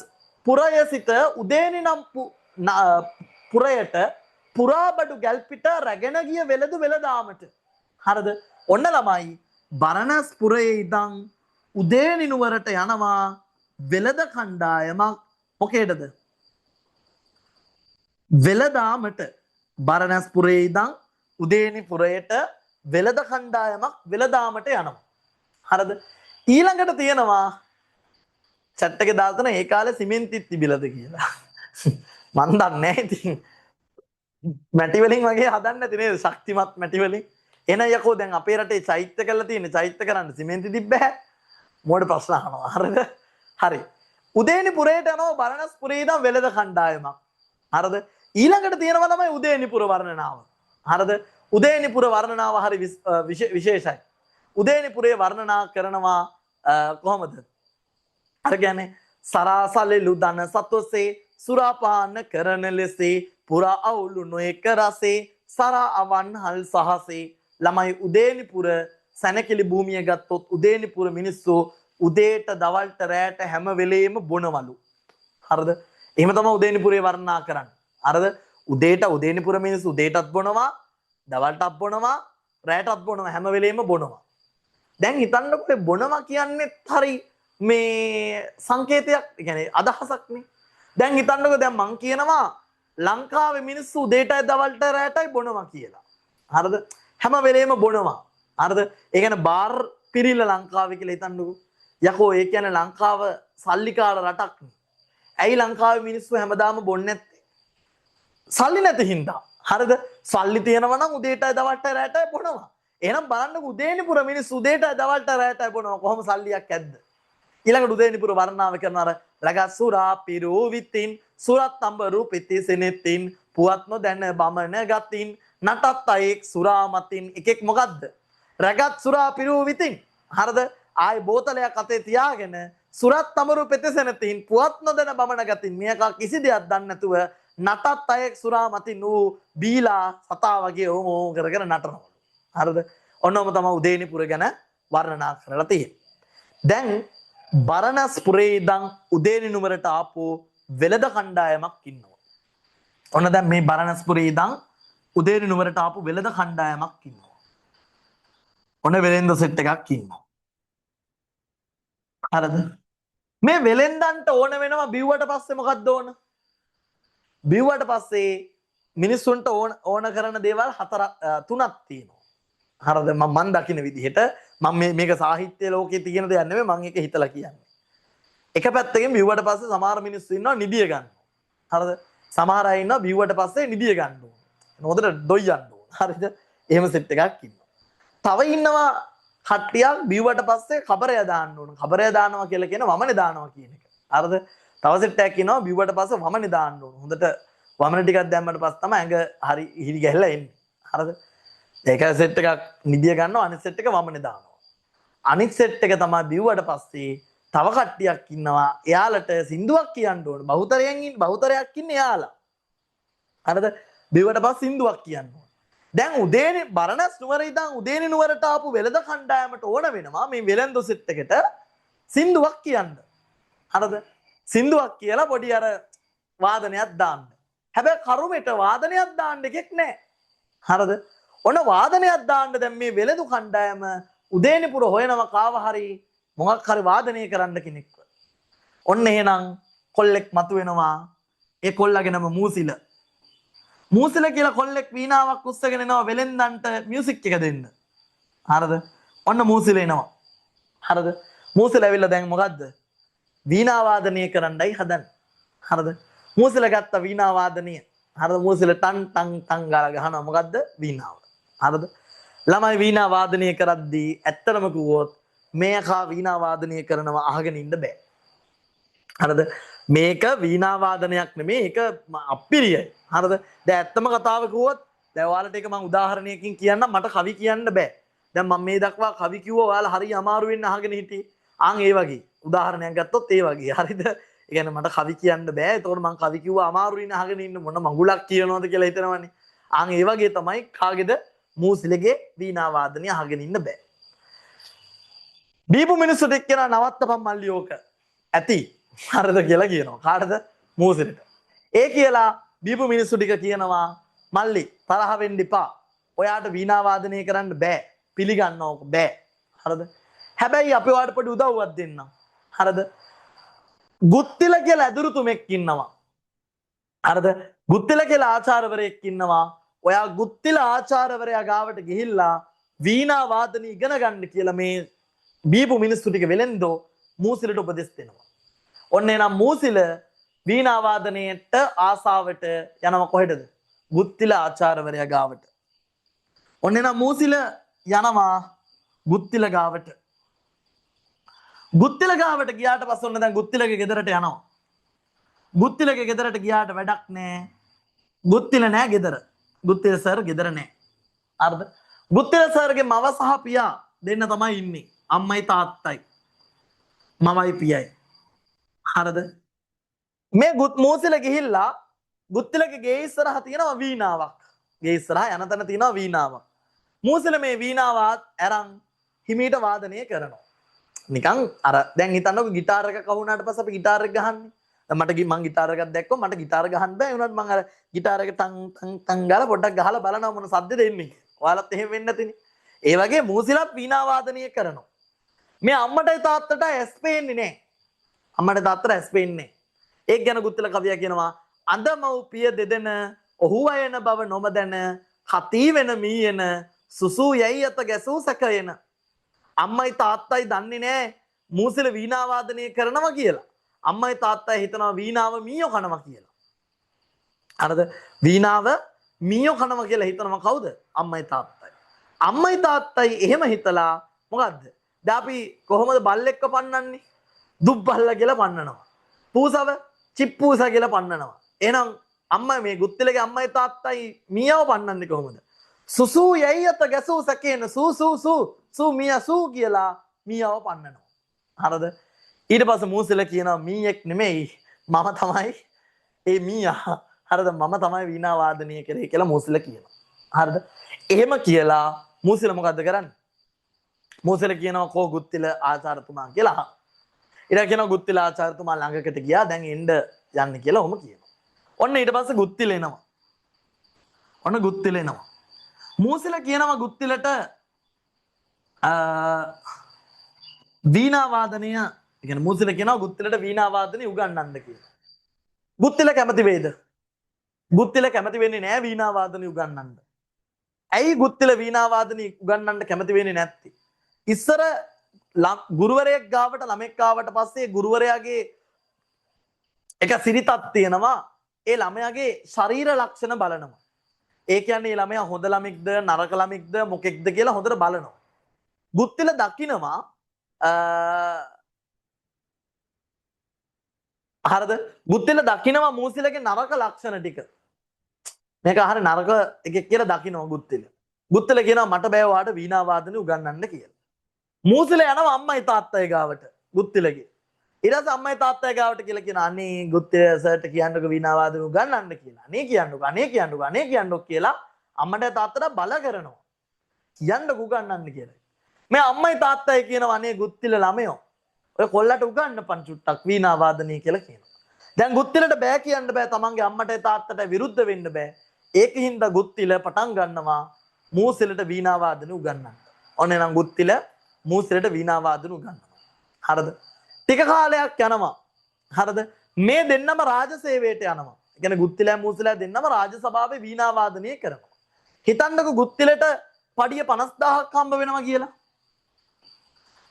A: පුරය සිට උදේනි නම් පුරයට පුරාබඩු ගැල්පිට රැගෙන ගිය වෙළඳ වෙළඳාමට. හරිද? ඔන්න ළමයි බරණැස් පුරයේ ඉඳන් උදේනි නුවරට යනවා වෙළඳ කණ්ඩායමක් මොකේදද? වෙළඳාමට. බරණැස් පුරයේ ඉඳන් උදේනි පුරයට වෙළඳ කණ්ඩායමක් වෙළඳාමට යනවා. හරිද? ඊළඟට තියෙනවා chat එකේ දාලා තියෙන ඒ කාලේ සිමෙන්තිත් තිබිලාද කියලා. මන් දන්නේ නැහැ ඉතින්. මැටි වලින් වගේ හදන්න නැති නේද? ශක්තිමත් මැටි වලින්. එන යකෝ දැන් අපේ රටේ චෛත්‍ය කරලා තියෙන්නේ චෛත්‍ය කරන්න සිමෙන්ති තිබ්බෑ. මොඩ ප්‍රශ්න අහනවා. හරිද? හරි. උදේනි පුරයට යනවා බරණැස් පුරේ ඉඳන් වෙළඳ කණ්ඩායමක්. හරිද? ඊළඟට තියෙනවා තමයි උදේනිපුර වර්ණනාව. හරිද? උදේනිපුර වර්ණනාව හරි විශේෂයි. උදේනිපුරේ වර්ණනා කරනවා කොහොමද? අර කියන්නේ සරාසලෙලු දන සතොසේ සුරාපාන කරන ලෙසේ පුරා අවුලු නොඑක රසේ සරා අවන්හල් සහසේ. ළමයි උදේනිපුර සැනකිලි භූමිය ගත්තොත් උදේනිපුර මිනිස්සු උදේට දවල්ට රැට හැම වෙලේම බොනවලු. හරිද? එහෙම තමයි උදේනිපුරේ වර්ණනා කරන්නේ. හරිද? උදේට උදේනිපුර මිනිස්සු උදේටත් බොනවා, දවල්ටත් බොනවා, රැටත් බොනවා, හැම වෙලේම බොනවා. දැන් හිතන්නකෝ බොනවා කියන්නේත් හරි මේ සංකේතයක්, කියන්නේ අදහසක් නේ. දැන් හිතන්නකෝ දැන් මං කියනවා ලංකාවේ මිනිස්සු උදේටයි දවල්ට රැටයි බොනවා කියලා. හරිද? හැම වෙලේම බොනවා. හරිද? ඒ කියන්නේ බාර් පිරිල්ල ලංකාවේ කියලා හිතන්නකෝ. යකෝ ඒ කියන්නේ ලංකාව සල්ලිකාර රටක් නේ. ඇයි ලංකාවේ මිනිස්සු හැමදාම බොන්නේ නැත්තේ? සල්ලි නැති හින්දා. හරිද? සල්ලි තියෙනවා නම් උදේටයි දවල්ටයි රැටයි බොනවා. එහෙනම් බලන්නකෝ උදේනිපුර මිනිස්සු උදේටයි දවල්ටයි රැටයි බොනවා. කොහොම සල්ලියක් ඇද්ද? ඊළඟට උදේනිපුර වර්ණාව කරන අර රගසුරා පිරූ විතින් සුරත් අඹරු පිතිසෙනෙතින් පුවත් නොදැන බමන ගතින් නටත් අයෙක් සුරා මතින් එකෙක් මොකද්ද? රගත් සුරා පිරූ විතින්. හරිද? ආයි බෝතලයක් අතේ තියාගෙන සුරත් අඹරු පිතිසෙනෙතින් පුවත් නොදැන බමන ගතින් මේක කිසි දෙයක් දන්නේ නැතුව නටත් අයෙක් සුරා මතින් ඌ බීලා සතා වගේ ඕම කර කර නටනවලු. හරිද? ඔන්නෝම තමයි උදේනිපුර ගැන වර්ණනා කරලා තියෙන්නේ. දැන් බරණැස් පුරේ ඉඳන් උදේනි නුවරට ආපු වෙළඳ කණ්ඩායමක් ඉන්නවා. ඔන්න දැන් මේ බරණැස් පුරේ ඉඳන් උදේනි නුවරට ආපු වෙළඳ කණ්ඩායමක් ඉන්නවා. ඔන්න වෙළෙන්ද සෙට් එකක් ඉන්නවා. හරිද? මේ වෙළෙන්දන්ට ඕන වෙනවා බිව්වට පස්සේ මොකක්ද ඕන? බිව්වට පස්සේ මිනිස්සුන්ට ඕන කරන දේවල් තුනක් තියෙනවා. හරිද? මම දකින විදිහට මම මේක සාහිත්‍ය ලෝකයේ තියෙන දෙයක් නෙමෙයි මම ඒක හිතලා කියන්නේ. එක පැත්තකින් බිව්වට පස්සේ සමහර මිනිස්සු ඉන්නවා නිදිය ගන්න. හරිද? සමහර අය ඉන්නවා බිව්වට පස්සේ නිදිය ගන්න ඕන. හොඳට දොයියන්න ඕන. හරිද? එහෙම සෙට් එකක් ඉන්නවා. තව ඉන්නවා කට්ටියක් බිව්වට පස්සේ කබරය දාන්න ඕන. කබරය දානවා කියලා කියන වමනේ දානවා කියන එක. හරිද? තව සෙට් එකක් ඉන්නවා බිව්වට පස්සේ වමනේ දාන්න ඕන. හොඳට වමන ටිකක් දැම්මට පස්සේ තමයි ඇඟ හරි හිරි ගහලා එන්නේ. හරිද? ඒක සෙට් එකක් නිදිය ගන්නවා අනිත් සෙට් එක වමනේ දානවා. අනිත් සෙට් එක තමයි බිව්වට පස්සේ තව කට්ටියක් ඉන්නවා එයාලට සින්දුවක් කියන්න ඕන. බහුතරයක් ඉන්නේ එයාලා. හරිද? බිව්වට පස්සේ සින්දුවක් කියන්න ඕන. දැන් උදේනේ බරණැස් නුවර ඉඳන් උදේනේ නුවරට ආපු වෙළඳ කණ්ඩායමට ඕන වෙනවා මේ වෙළඳ සෙට් එකට සින්දුවක් කියන්න. හරිද? සින්දුවක් කියලා පොඩි අර වාදනයක් දාන්න. හැබැයි කරුමෙට වාදනයක් දාන්න එකෙක් නැහැ. හරිද? ඔන්න වාදනයක් දාන්න දැන් මේ වෙළඳ කණ්ඩායම උදේනිපුර හොයනවා කාව හරි මොකක් හරි වාදනය කරන්න කෙනෙක්ව. ඔන්න එහෙනම් කොල්ලෙක් මතුවෙනවා. ඒ කොල්ලගේ නම මූසිල. මූසිල කියලා කොල්ලෙක් වීණාවක් උස්සගෙන එනවා වෙලෙන්දන්ට මියුසික් එක දෙන්න. හරිද? ඔන්න මූසිල එනවා. හරිද? මූසිල ඇවිල්ලා දැන් මොකද්ද? වීණා වාදනය කරන්නයි හදන්නේ. හරිද? මූසිල ගත්ත වීණා වාදනය. හරිද? මූසිල ටන් ටන් ටන් ගාලා ගහනවා මොකද්ද? වීණාව. හරිද? ළමයි වීණා වාදනය කරද්දී ඇත්තටම කිව්වොත් මේකා වීණා වාදනය කරනවා අහගෙන ඉන්න බෑ. හරිද? මේක වීණා වාදනයක් නෙමෙයි ඒක අප්පිරියයි. හරිද? දැන් ඇත්තම කතාව කිව්වොත් දැන් ඔයාලට ඒක මම උදාහරණයකින් කියන්නම් මට කවි කියන්න බෑ. දැන් මම මේ දක්වා කවි කිව්වා ඔයාලා හරි අමාරුවෙන් අහගෙන හිටියේ. ආන් ඒ වගේ උදාහරණයක් ගත්තොත් ඒ වගේ. හරිද? ඒ කියන්නේ මට කවි කියන්න බෑ. ඒතකොට මම කවි කිව්වා අමාරුවෙන් අහගෙන ඉන්න මොන මඟුලක් කියනවද කියලා හිතනවනේ. ආන් ඒ වගේ තමයි කාගේද මූසිලගේ වීණා වාදනය අහගෙන ඉන්න බෑ. බීපු මිනිස්සුට එක්කන නවත්තපන් මල්ලි ඕක ඇති. හරිද කියලා කියනවා. කාටද? මූසිලට. ඒ කියලා බීපු මිනිස්සු ටික කියනවා මල්ලි තරහ වෙන්න එපා. ඔයාට වීණා වාදනය කරන්න බෑ. පිළිගන්නවක බෑ. හරිද? හැබැයි අපි ඔයාලට පොඩි උදව්වක් දෙන්නම්. හරිද? ගුත්තිල කියලා ඇදුරුතුමෙක් ඉන්නවා. හරිද? ගුත්තිල කියලා ආචාර්යවරයෙක් ඉන්නවා. ඔයා ගුත්තිල ආචාර්යවරයා ගාවට ගිහිල්ලා වීණා වාදනය ඉගෙන ගන්න කියලා මේ බීපු මිනිස්සු ටික වෙලෙන්දෝ මූසිලට උපදෙස් දෙනවා. ඔන්න එනම් මූසිල වීණා වාදනයට ආසාවට යනවා කොහෙටද? ගුත්තිල ආචාර්යවරයා ගාවට. ඔන්න එනම් මූසිල යනවා ගුත්තිල ගාවට. ගුත්තිල ගාවට ගියාට පස්සේ ඔන්න දැන් ගුත්තිලගේ ගෙදරට යනවා. ගුත්තිලගේ ගෙදරට ගියාට වැඩක් නෑ. ගුත්තිල නෑ ගෙදර. ගුත්තිල සර් ගෙදර නෑ. හරිද? ගුත්තිල සර්ගේ මව සහ පියා දෙන්න තමයි ඉන්නේ. අම්මයි තාත්තයි. මවයි පියයි. හරිද? මේ මූසිල ගිහිල්ලා ගුත්තිලගේ ගේ ඉස්සරහ තියෙනවා වීණාවක්. ගේ ඉස්සරහ යන තැන තියෙනවා වීණාවක්. මූසිල මේ වීණාවත් අරන් හිමීට වාදනය කරනවා. නිකන් අර දැන් හිතන්නකො ගිටාර් එකක් අහුණාට පස්සේ අපි ගිටාර් එක ගහන්නේ. මට මං ගිටාර් එකක් දැක්කොත් මට ගිටාර් ගහන්න බෑ. ඒ වුණාට මං අර ගිටාර් එක ටං ටං ටං ගාලා පොඩ්ඩක් ගහලා බලනවා මොන සද්දෙද එන්නේ. ඔයාලත් එහෙම වෙන්නේ නැතිනේ. ඒ වගේ මූසිලත් වීණා වාදනය කරනවා. මේ අම්මටයි තාත්තට ඇස් පේන්නේ නැහැ. අම්මට තාත්තට ඇස් පේන්නේ නැහැ. ඒක ගැන ගුත්තිල කවියා කියනවා අඳ මව්පිය දෙදෙන ඔහු අයන බව නොමදැන හතී වෙන මීයන සුසු යයි අත ගැසූ සැකයන. අම්මයි තාත්තයි දන්නේ නැහැ මූසිල වීණා වාදනය කරනවා කියලා. අම්මයි තාත්තයි හිතනවා වීණාව මීයෝ කනවා කියලා. හරිද? වීණාව මීයෝ කනවා කියලා හිතනවා කවුද? අම්මයි තාත්තයි. අම්මයි තාත්තයි එහෙම හිතලා මොකද්ද? දැන් අපි කොහොමද බල්ලෙක්ව පන්නන්නේ? දුබ්බල්ලා කියලා පන්නනවා. පූසව චිප්පූසා කියලා පන්නනවා. එහෙනම් අම්මා මේ ගුත්තිලගේ අම්මයි තාත්තයි මීයව පන්නන්නේ කොහොමද? සුසු යයි අත ගැසූ සැකේන සූ සූ සූ සූ මීයා සූ කියලා මීයව පන්නනවා. හරිද? ඊට පස්සේ මූසිල කියනවා මීයෙක් නෙමෙයි මම තමයි ඒ මීයා. හරිද? මම තමයි වීණා වාදනය කරේ කියලා මූසිල කියනවා. හරිද? එහෙම කියලා මූසිල මොකද්ද කරන්නේ? මූසිල කියනවා කෝ ගුත්තිල ආචාර්යතුමා කියලා. ඊට කියනවා ගුත්තිල ආචාර්යතුමා ළඟකට ගියා දැන් එන්න යන්න කියලා ඔහොම කියනවා. ඔන්න ඊට පස්සේ ගුත්තිල එනවා. ඔන්න ගුත්තිල එනවා. මූසිල කියනවා ගුත්තිලට වීණා වාදනය කියන්නේ මූසිල කියනවා ගුත්තිලට වීණා වාදනය උගන්වන්න කියලා. ගුත්තිල කැමති වේද? ගුත්තිල කැමති වෙන්නේ නැහැ වීණා වාදනය උගන්වන්න. ඇයි ගුත්තිල වීණා වාදනය උගන්වන්න කැමති වෙන්නේ නැත්තේ? ඉස්සර ගුරුවරයෙක් ගාවට ළමෙක් ආවට පස්සේ ගුරුවරයාගේ එක සිරිතක් තියෙනවා. ඒ ළමයාගේ ශරීර ලක්ෂණ බලනවා. ඒ කියන්නේ මේ ළමයා හොඳ ළමෙක්ද නරක ළමෙක්ද මොකෙක්ද කියලා හොඳට බලනවා. ගුත්තිල දකිනවා හරිද? ගුත්තිල දකිනවා මූසිලගේ නරක ලක්ෂණ ටික. මේක හරිය නරක එකෙක් කියලා දකිනවා ගුත්තිල. ගුත්තිල කියනවා මට බෑ ඔයාට වීණා වාදනය උගන්වන්න කියලා. මූසිල යනවා අම්මයි තාත්තයි ගාවට ගුත්තිලගේ. ඊට පස්සේ අම්මයි තාත්තයි ගාවට කියලා කියන අනේ ගුත්තිල සර්ට කියන්නකෝ වීණා වාදනය උගන්වන්න කියලා. අනේ කියන්නකෝ අනේ කියන්නකෝ අනේ කියන්නකෝ කියලා අම්මට තාත්තට බල කරනවා. කියන්නකෝ උගන්වන්න කියලා. මේ අම්මයි තාත්තයි කියනවා අනේ ගුත්තිල ළමයෝ ඔය කොල්ලට උගන්වපන් චුට්ටක් වීණා වාදනය කියලා කියනවා. දැන් ගුත්තිලට බෑ කියන්න බෑ තමන්ගේ අම්මටයි තාත්තට විරුද්ධ වෙන්න බෑ. ඒකින්ද ගුත්තිල පටන් ගන්නවා මූසිලට වීණා වාදනය උගන්වන්න. ඔන්න නම් ගුත්තිල මූසිලට වීණා වාදනය උගන්වනවා. හරිද? ටික කාලයක් යනවා. හරිද? මේ දෙන්නම රාජ සේවයට යනවා. ඒ කියන්නේ ගුත්තිලයි මූසිලයි දෙන්නම රාජ සභාවේ වීණා වාදනය කරනවා. හිතන්නකෝ ගුත්තිලට පඩිය 50000ක් හම්බ වෙනවා කියලා.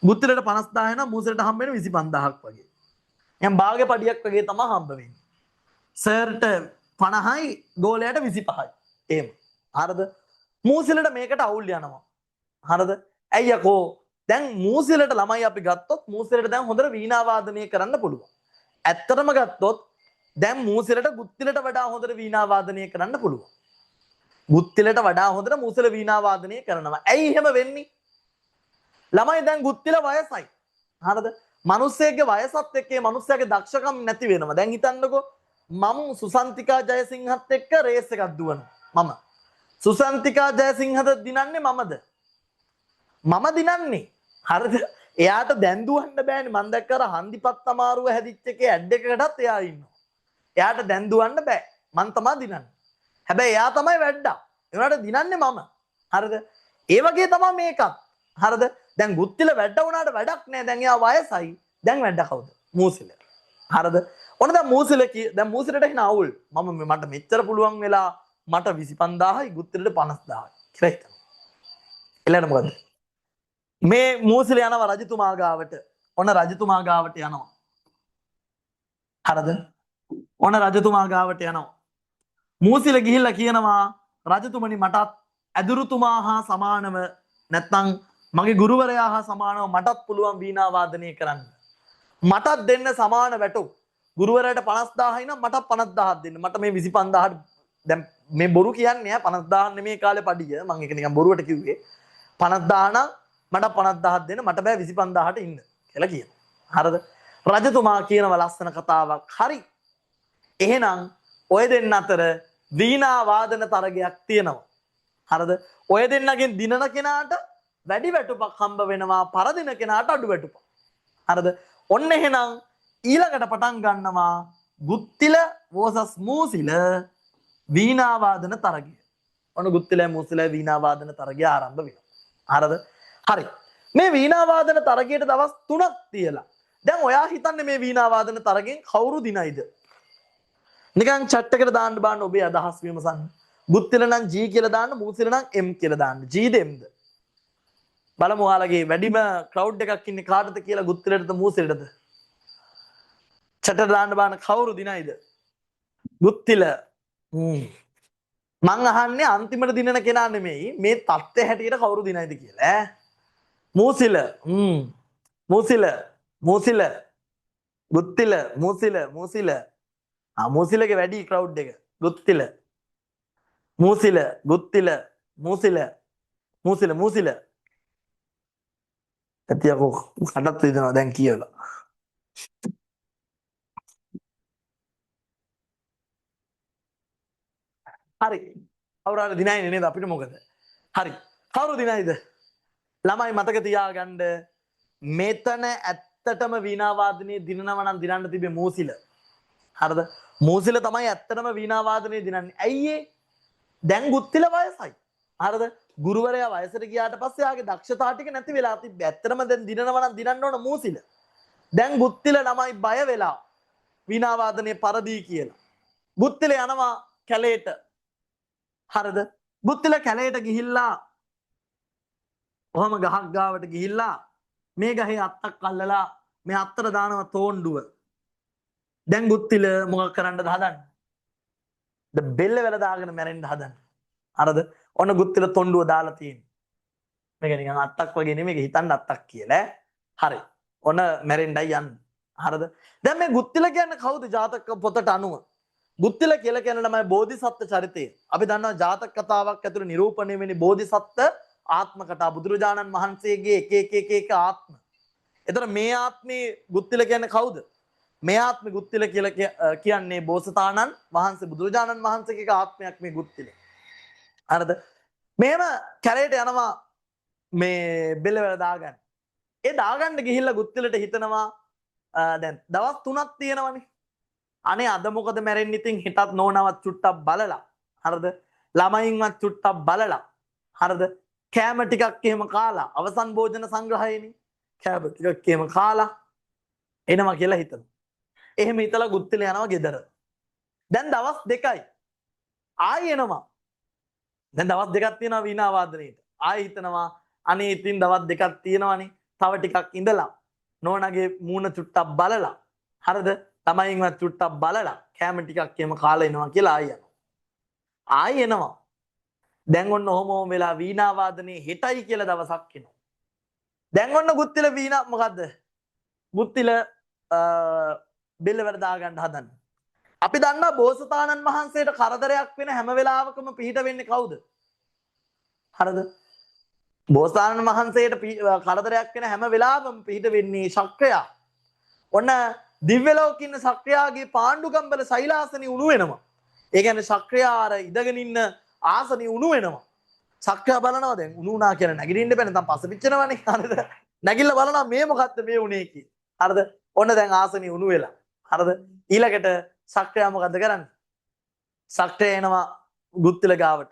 A: ගුත්තිලට 50000 නම් මූසිලට හම්බ වෙන 25000ක් වගේ. එහෙනම් භාගය පඩියක් වගේ තමයි හම්බ වෙන්නේ. සර්ට 50යි ගෝලයට 25යි. එහෙම. හරිද? මූසිලට මේකට අවුල් යනවා. හරිද? ඇයි යකෝ දැන් මූසිලට ළමයි අපි ගත්තොත් මූසිලට දැන් හොඳට වීණා වාදනය කරන්න පුළුවන්. ඇත්තටම ගත්තොත් දැන් මූසිලට ගුත්තිලට වඩා හොඳට වීණා වාදනය කරන්න පුළුවන්. ගුත්තිලට වඩා හොඳට මූසිල වීණා වාදනය කරනවා. ඇයි එහෙම වෙන්නේ? ළමයි දැන් ගුත්තිල වයසයි. හරිද? මිනිස්සෙක්ගේ වයසත් එක්ක මිනිස්සයාගේ දක්ෂකම් නැති වෙනවා. දැන් හිතන්නකෝ මම සුසන්තිකා ජයසිංහත් එක්ක රේස් එකක් දුවනවා. මම සුසන්තිකා ජයසිංහද දිනන්නේ මමද? මම දිනන්නේ. හරිද? එයාට දැන් දුවන්න බෑනේ. මම දැක්ක අර හන්දිපත් අමාරුව හැදිච්ච එකේ ඇඩ් එකකටත් එයා ඉන්නවා. එයාට දැන් දුවන්න බෑ. මං තමයි දිනන්නේ. හැබැයි එයා තමයි වැඩ්ඩා. ඒ වුණාට දිනන්නේ මම. හරිද? ඒ වගේ තමයි මේකත්. හරිද? දැන් ගුත්තිල වැඩ වුණාට වැඩක් නෑ. දැන් එයා වයසයි. දැන් වැඩ කවුද? මූසිල. හරිද? ඔන්න දැන් මූසිල දැන් මූසිලට එන අවුල්. මට මෙච්චර පුළුවන් වෙලා මට 25000යි ගුත්තිලට 50000යි කියලා හිතනවා. ඊළඟට මොකද? මේ මූසිල යනවා රජතුමා ගාවට. ඔන්න රජතුමා ගාවට යනවා. හරිද? ඔන්න රජතුමා ගාවට යනවා. මූසිල ගිහිල්ලා කියනවා රජතුමනි මටත් ඇදුරුතුමා හා සමානව නැත්නම් මගේ ගුරුවරයා හා සමානව මටත් පුළුවන් වීණා වාදනය කරන්න. මටත් දෙන්න සමාන වැටුප්. ගුරුවරයාට 50000යි නම් මටත් 50000ක් දෙන්න. මට මේ 25000ට දැන් මේ බොරු කියන්නේ 50000 නෙමේ කාලේ පඩිය. මම ඒක නිකන් බොරුවට කිව්වේ. 50000 නම් මට 50000ක් දෙන්න. මට බෑ 25000ට ඉන්න කියලා කියනවා. හරිද? රජතුමා කියනවා ලස්සන කතාවක්. හරි. එහෙනම් ඔය දෙන්න අතර වීණා වාදන තරගයක් තියෙනවා. හරිද? ඔය දෙන්නගෙන් දිනන කෙනාට වැඩි වැටුපක් හම්බ වෙනවා, පරදින කෙනාට අඩු වැටුපක්. හරිද? ඔන්න එහෙනම් ඊළඟට පටන් ගන්නවා ගුත්තිල vs මූසිල වීණා වාදන තරගය. ඔන්න ගුත්තිල මූසිල වීණා වාදන තරගය ආරම්භ වෙනවා. හරිද? හරි. මේ වීණා වාදන තරගයට දවස් 3ක් තියලා. දැන් ඔයා හිතන්නේ මේ වීණා වාදන තරගෙන් කවුරු දිනයිද? නිකන් chat එකට දාන්න බාන්න ඔබේ අදහස් විමසන්න. ගුත්තිල නම් G කියලා දාන්න, මූසිල නම් M කියලා දාන්න. G දෙම්ද? බලමු ඔයාලගේ වැඩිම ක්‍රවුඩ් එකක් ඉන්නේ කාටද කියලා, ගුත්තිලටද මූසිලටද? chat එකට දාන්න බාන්න කවුරු දිනයිද? ගුත්තිල. මං අහන්නේ අන්තිමට දිනන කෙනා නෙමෙයි, මේ තත්ත්වය හැටියට කවුරු දිනයිද කියලා ඈ. මූසිල. මූසිල. මූසිල. ගුත්තිල. මූසිල. මූසිල. මූසිලගේ වැඩි ක්‍රවුඩ් එක. ගුත්තිල. මූසිල. ගුත්තිල. මූසිල. මූසිල. මූසිල. ඇතියකෝ කඩත් දෙනවා දැන් කියලා. හරි. කවුරු හරි දිනයිනේ නේද අපිට මොකද? හරි. කවුරු දිනයිද? ළමයි මතක තියාගන්න මෙතන ඇත්තටම වීණා වාදනයේ දිනනවා නම් දිනන්න තිබේ මූසිල. හරිද? මූසිල තමයි ඇත්තටම වීණා වාදනයේ දිනන්නේ. ඇයි ඒ? දැන් ගුත්තිල වයසයි. හරිද? ගුරුවරයා වයසට ගියාට පස්සේ ආගේ දක්ෂතා ටික නැති වෙලා තිබ්බේ. ඇත්තටම දැන් දිනනවා නම් දිනන්න ඕන මූසිල. දැන් ගුත්තිල ළමයි බය වෙලා වීණා වාදනයේ පරදී කියලා. ගුත්තිල යනවා කැලේට. හරිද? ගුත්තිල කැලේට ගිහිල්ලා ඔහම ගහක් ගාවට ගිහිල්ලා මේ ගහේ අත්තක් අල්ලලා මේ අත්තට දානවා තෝණ්ඩුව. දැන් ගුත්තිල මොකක් කරන්නද හදන්නේ? බෙල්ල වෙල දාගෙන මැරෙන්න හදන්නේ. හරිද? ඔන්න ගුත්තිල තොණ්ඩුව දාලා තියෙන්නේ. මේක නිකන් අත්තක් වගේ නෙමෙයි, හිතන්න අත්තක් කියලා. හරි. ඔන්න මැරෙන්නයි යන්නේ. හරිද? දැන් මේ ගුත්තිල කියන්නේ කවුද ජාතක පොතට අනුව? ගුත්තිල කියලා කියන ළමයි බෝධිසත්ව චරිතය. අපි දන්නවා ජාතක කතාවක් ඇතුළේ නිරූපණය වෙන්නේ බෝධිසත්ව ආත්ම කතා. බුදුරජාණන් වහන්සේගේ එක ආත්ම. එතකොට මේ ආත්මේ ගුත්තිල කියන්නේ කවුද? මේ ආත්මේ ගුත්තිල කියලා කියන්නේ බෝසතාණන් වහන්සේ, බුදුරජාණන් වහන්සේගේ ආත්මයක් මේ ගුත්තිල. හරිද? මෙහෙම කැලේට යනවා මේ බෙල්ල වල දාගන්න. ඒ දාගන්න ගිහිල්ලා ගුත්තිලට හිතනවා දැන් දවස් 3ක් තියෙනවනේ. අනේ අද මොකද මැරෙන්නේ, ඉතින් හිතත් නෝනවත් චුට්ටක් බලලා. හරිද? ළමයින්වත් චුට්ටක් බලලා. හරිද? කෑම ටිකක් එහෙම කාලා අවසන් භෝජන සංග්‍රහයේනේ. කෑම ටිකක් එහෙම කාලා එනවා කියලා හිතනවා. එහෙම හිතලා ගුත්තිල යනවා ගෙදර. දැන් දවස් 2යි. ආයි එනවා. දැන් දවස් 2ක් තියෙනවා වීණා වාදනයේට. ආයි හිතනවා අනේ ඉතින් දවස් 2ක් තියෙනවනේ. තව ටිකක් ඉඳලා නෝනාගේ මූණ චුට්ටක් බලලා. හරිද? ළමයින්වත් චුට්ටක් බලලා කෑම ටිකක් එහෙම කාලා එනවා කියලා ආයි යනවා. ආයි එනවා. දැන් ඔන්න ඔහොම වෙලා වීණා වාදනයේ හෙටයි කියලා දවසක් එනවා. දැන් ඔන්න ගුත්තිල වීණා මොකද්ද? ගුත්තිල බෙල්ල වල දාගන්න හදන්නේ. අපි දන්නවා බෝසතාණන් වහන්සේට කරදරයක් වෙන හැම වෙලාවකම පිහිට වෙන්නේ කවුද? හරිද? බෝසතාණන් වහන්සේට කරදරයක් වෙන හැම වෙලාවම පිහිට වෙන්නේ ශක්‍රයා. ඔන්න දිව්‍ය ලෝකේ ඉන්න ශක්‍රයාගේ පාණ්ඩුකම්බල සෛලාසනෙ උණු වෙනවා. ඒ කියන්නේ ශක්‍රයා අර ඉඳගෙන ඉන්න ආසනෙ උණු වෙනවා. ශක්‍රයා බලනවා දැන් උණු වුණා කියලා නැගිටින්න බෑ, නැත්නම් පස්ස පිච්චෙනවනේ. හරිද? නැගිටලා බලනවා මේ මොකද්ද මේ උනේ කියලා. හරිද? ඔන්න දැන් ආසනෙ උණු වෙලා. හරිද? ඊළඟට ශක්‍රයා මොකද්ද කරන්නේ? සක්‍රිය එනවා ගුත්තිල ගාවට.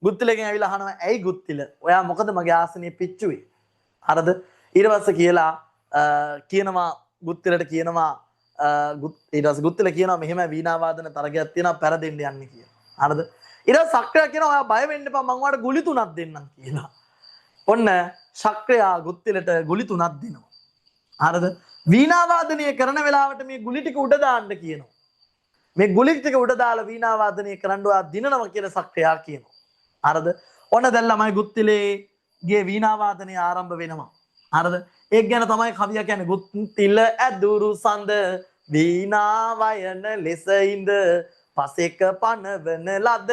A: ගුත්තිලගෙන් ඇවිල්ලා අහනවා ඇයි ගුත්තිල? ඔයා මොකද මගේ ආසනේ පිච්චුවේ? හරිද? ඊට පස්සේ කියලා කියනවා ගුත්තිලට කියනවා ඊට පස්සේ ගුත්තිල කියනවා මෙහෙම වීණා වාදන තරගයක් තියෙනවා පැරදෙන්න යන්නේ කියලා. හරිද? ඊට පස්සේ සක්‍රිය කියනවා ඔයා බය වෙන්න එපා මම ඔයාලට ගුලි 3ක් දෙන්නම් කියලා. ඔන්න ශක්‍රයා ගුත්තිලට ගුලි 3ක් දෙනවා. හරිද? වීණා වාදනය කරන වෙලාවට මේ ගුලි ටික උඩ දාන්න කියනවා. මේ ගුලි ටික උඩ දාලා වීණා වාදනය කරන්න ඔයා දිනනවා කියලා සක්‍රයා කියනවා. හරිද? ඔන්න දැන් ළමයි ගුත්තිලේගේ වීණා වාදනය ආරම්භ වෙනවා. හරිද? ඒක ගැන තමයි කවිය කියන්නේ ගුත්තිල ඇදුරු සඳ වීණා වයන ලෙස ඉඳ පසෙක පනවන ලද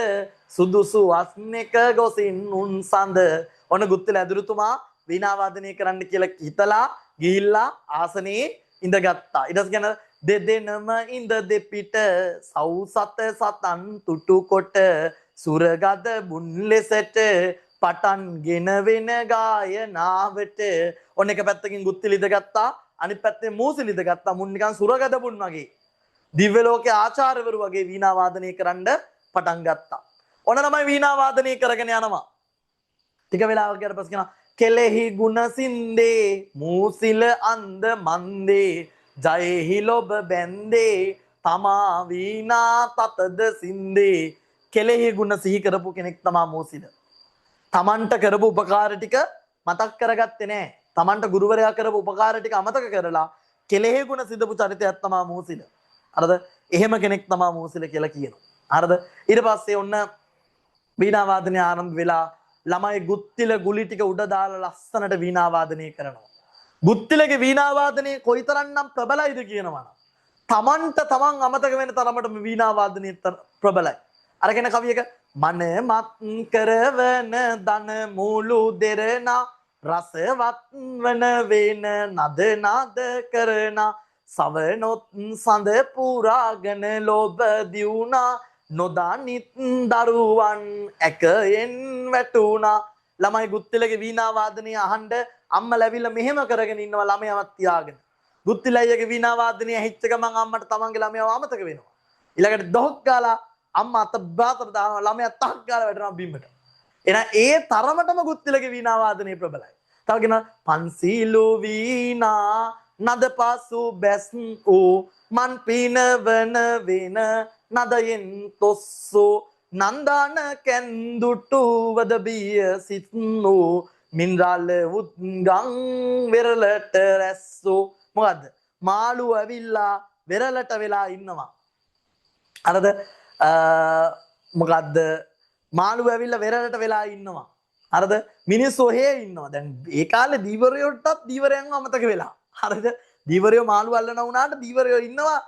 A: සුදුසු අස්නෙක ගොසින් උන් සඳ. ඔන්න ගුත්තිල ඇදුරුතුමා වීණා වාදනය කරන්න කියලා හිතලා ගිහිල්ලා ආසනයේ ඉඳගත්තා. ඊට පස්සේ කියන දෙදෙනම ඉඳ දෙපිට සව් සත සතන් තුටු කොට සුරගද බුන් ලෙසට පටන් ගෙන වෙන ගායනාවට. ඔන්න එක පැත්තකින් ගුත්තිල ඉඳගත්තා අනිත් පැත්තේ මූසිල ඉඳගත්තා. මුන් නිකන් සුරගද බුන් වගේ දිව්‍ය ලෝකයේ ආචාර්යවරු වගේ වීණා වාදනය කරන්න පටන් ගත්තා. ඔන්න තමයි වීණා වාදනය කරගෙන යනවා. ටික වෙලාවක ඊට පස්සේ කියනවා කෙලෙහි ගුණ සින්දේ මූසිල අන්ද මන්දේ ජයෙහි ලොබ බැන්දේ තමා වීණා තතද සින්දේ. කෙලෙහි ගුණ සිහි කරපු කෙනෙක් තමා මූසිල. තමන්ට කරපු උපකාර ටික මතක් කරගත්තේ නැහැ. තමන්ට ගුරුවරයා කරපු උපකාර ටික අමතක කරලා කෙලෙහි ගුණ සිදපු චරිතයක් තමා මූසිල. හරිද? එහෙම කෙනෙක් තමා මූසිල කියලා කියනවා. හරිද? ඊට පස්සේ ඔන්න වීණා වාදනය ආරම්භ වෙලා ළමයි ගුත්තිල ගුලි ටික උඩ දාලා ලස්සනට වීණා වාදනය කරනවා. ගුත්තිලගේ වීණා වාදනය කොයිතරම්නම් ප්‍රබලයිද කියනවා. තමන්ට තමන් අමතක වෙන තරමට වීණා වාදනය ප්‍රබලයි. අරගෙන කවියක මන මත් කරවන දන මූලු දෙරනා රසවත් වන වෙන නද නද කරන සවනොත් සඳ පුරාගෙන ලෝභ දියුණා නොදානිත් දරුවන් ඇකයෙන් වැටුණා. ළමයි ගුත්තිලගේ වීණා වාදනය අහන්න අම්මා ලැබිලා මෙහෙම කරගෙන ඉන්නවා ළමයාවත් තියාගෙන. ගුත්තිලයිගේ වීණා වාදනය ඇහිච්ච ගමන් අම්මට තමන්ගේ ළමයාව අමතක වෙනවා. ඊළඟට දොහක් ගාලා අම්මා අත බාතර දානවා ළමයා තහක් ගාලා වැටෙනවා බිම්මට. එහෙනම් ඒ තරමටම ගුත්තිලගේ වීණා වාදනය ප්‍රබලයි. තව කියනවා පන්සිලු වීණා නද පසු බැස් ඕ මන් පිනවන වෙන නදයෙන් තොස්සෝ නන්දාන කැන්දුටු වද බිය සිත්නෝ මින්රාල උත්ගං වෙරළට රැස්සෝ. මොකද්ද? මාළු ඇවිල්ලා වෙරළට වෙලා ඉන්නවා. අරද මොකද්ද? මාළු ඇවිල්ලා වෙරළට වෙලා ඉන්නවා. හරිද? මිනිස්සු ඔහේ ඉන්නවා. දැන් ඒ කාලේ දීවරයොටත් දීවරයන්ව අමතක වෙලා. හරිද? දීවරයෝ මාළු අල්ලන වුණාට දීවරයෝ ඉන්නවා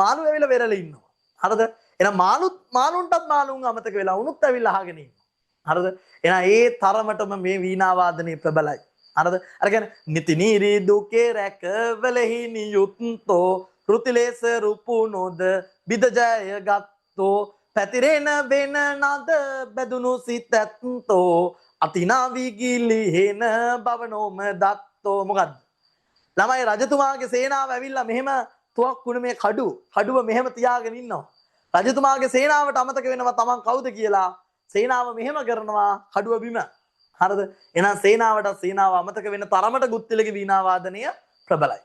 A: මාළු ඇවිල්ලා වෙරළ ඉන්නවා. හරිද? එහෙනම් මාළුන්ටත් මාළුන් අමතක වෙලා උනුත් ඇවිල්ලා අහගෙන ඉන්නවා. හරිද? එහෙනම් ඒ තරමටම මේ වීණා වාදනයේ ප්‍රබලයි. හරිද? අර කියන්නේ නිති නීරි දුකේ රැකවලෙහි නියුත්තෝ ෘතිලේස රුපුනොද බිද ජය ගත්තෝ පැතිරෙන වෙන නද බැදුණු සිත ඇත්තෝ අතිනා විගිලි හේන බවනෝම දත්තෝ. මොකද්ද? ළමයි රජතුමාගේ සේනාව ඇවිල්ලා මෙහෙම තුවක්කුණ මේ කඩුව මෙහෙම තියාගෙන ඉන්නවා. රජතුමාගේ සේනාවට අමතක වෙනවා තමන් කවුද කියලා. සේනාව මෙහෙම කරනවා කඩුව බිම. හරිද? එහෙනම් සේනාව අමතක වෙන තරමට ගුත්තිලගේ වීණා වාදනය ප්‍රබලයි.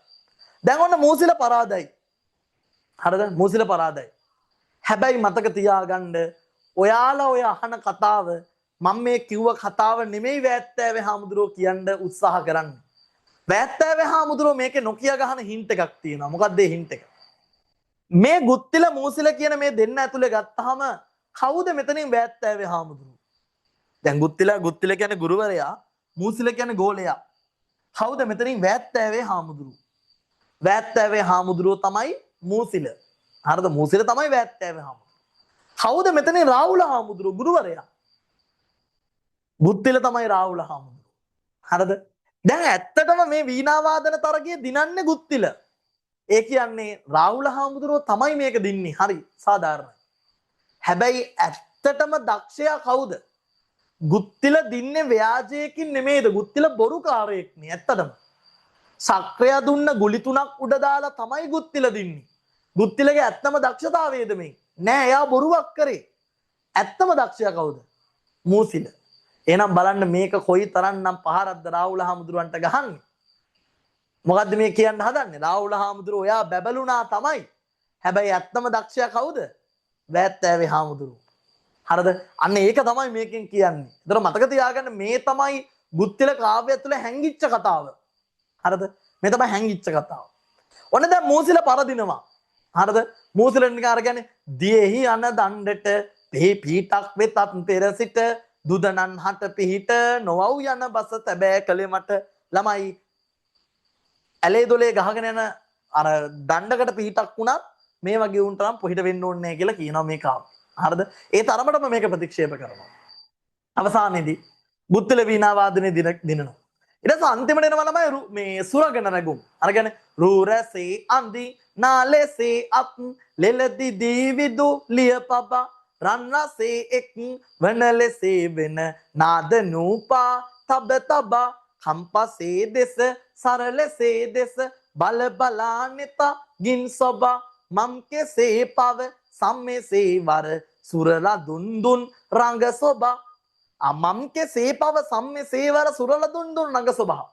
A: දැන් ඔන්න මූසිල පරාදයි. හරිද? මූසිල පරාදයි. හැබැයි මතක තියාගන්න ඔයාලා ඔය අහන කතාව මම මේ කිව්ව කතාව නෙමෙයි වැත්තෑවේ හාමුදුරුවෝ කියන්න උත්සාහ කරන්නේ. වැත්තෑවේ හාමුදුරුවෝ මේකේ නොකිය ගහන හින්ට් එකක් තියෙනවා. මොකක්ද ඒ හින්ට් එක? මේ ගුත්තිල මූසිල කියන මේ දෙන්න ඇතුලේ ගත්තාම කවුද මෙතනින් වැත්තෑවේ හාමුදුරුවෝ? දැන් ගුත්තිල කියන්නේ ගුරුවරයා, මූසිල කියන්නේ ගෝලයා. කවුද මෙතනින් වැත්තෑවේ හාමුදුරුවෝ? වැත්තෑවේ හාමුදුරුවෝ තමයි මූසිල. හරිද? මූසිල තමයි වැත්තෑවේ හාමුදුරුවෝ. කවුද මෙතනින් රාහුල හාමුදුරුවෝ? ගුරුවරයා. ගුත්තිල තමයි රාහුල හාමුදුරුවෝ. හරිද? දැන් ඇත්තටම මේ වීණා වාදන තරගයේ දිනන්නේ ගුත්තිල. ඒ කියන්නේ රාහුල හාමුදුරුවෝ තමයි මේක දින්නේ. හරි සාධාරණයි. හැබැයි ඇත්තටම දක්ෂයා කවුද? ගුත්තිල දින්නේ ව්‍යාජයකින් නෙමෙයිද? ගුත්තිල බොරුකාරයෙක් නේ ඇත්තටම. සක්‍රයා දුන්න ගුලි 3ක් උඩ දාලා තමයි ගුත්තිල දින්නේ. ගුත්තිලගේ ඇත්තම දක්ෂතාවයද මේ? නෑ, එයා බොරුවක් කරේ. ඇත්තම දක්ෂයා කවුද? මූසිල. එහෙනම් බලන්න මේක කොයි තරම්නම් පහරක්ද රාහුල හාමුදුරුවන්ට ගහන්නේ. මොකද්ද මේ කියන්න හදන්නේ? රාහුල හාමුදුරුවෝ ඔයා බැබළුණා තමයි. හැබැයි ඇත්තම දක්ෂයා කවුද? වැත්තෑවේ හාමුදුරුවෝ. හරිද? අන්න ඒක තමයි මේකෙන් කියන්නේ. ඒතර මතක තියාගන්න මේ තමයි ගුත්තිල කාව්‍ය තුළ හැංගිච්ච කතාව. හරිද? මේ තමයි හැංගිච්ච කතාව. ඔන්න දැන් මූසිල පරදිනවා. හරිද? මූසිල නිකන් අර කියන්නේ දියෙහි අන දණ්ඩට පෙහි පීටක් වෙතත් පෙර සිට දුදනන් හට පිහිට නොවව් යන බස තැබෑ කලේ මට ළමයි ඇලේ දොලේ ගහගෙන යන අර දණ්ඩකට පිහිටක් වුණත් මේ වගේ උන්ට නම් පිහිට වෙන්න ඕනේ නැහැ කියලා කියනවා මේ කාව. හරිද? ඒ තරමටම මේක ප්‍රතික්ෂේප කරනවා. අවසානයේදී බුද්ධල වීණා වාදනයේ දිනනවා. ඊට පස්සේ අන්තිමට එනවා ළමයි මේ සුරගන රැගුම්. අර කියන්නේ රූ රැසේ අඳි නාලෙසේ අත් ලෙලදි දීවිදු ලියපබා රන්නසේ එක් වන ලෙසේ වෙන නාද නූපා තබ තබා කම්පසේ දෙස සරලසේ දෙස බල බලා නෙත ගින් සොබා මම් කෙසේ පව සම්මෙසේ වර සුරලා දුන් දුන් රංග සොබා මම් කෙසේ පව සම්මෙසේ වර සුරලා දුන් දුන් රංග සොබා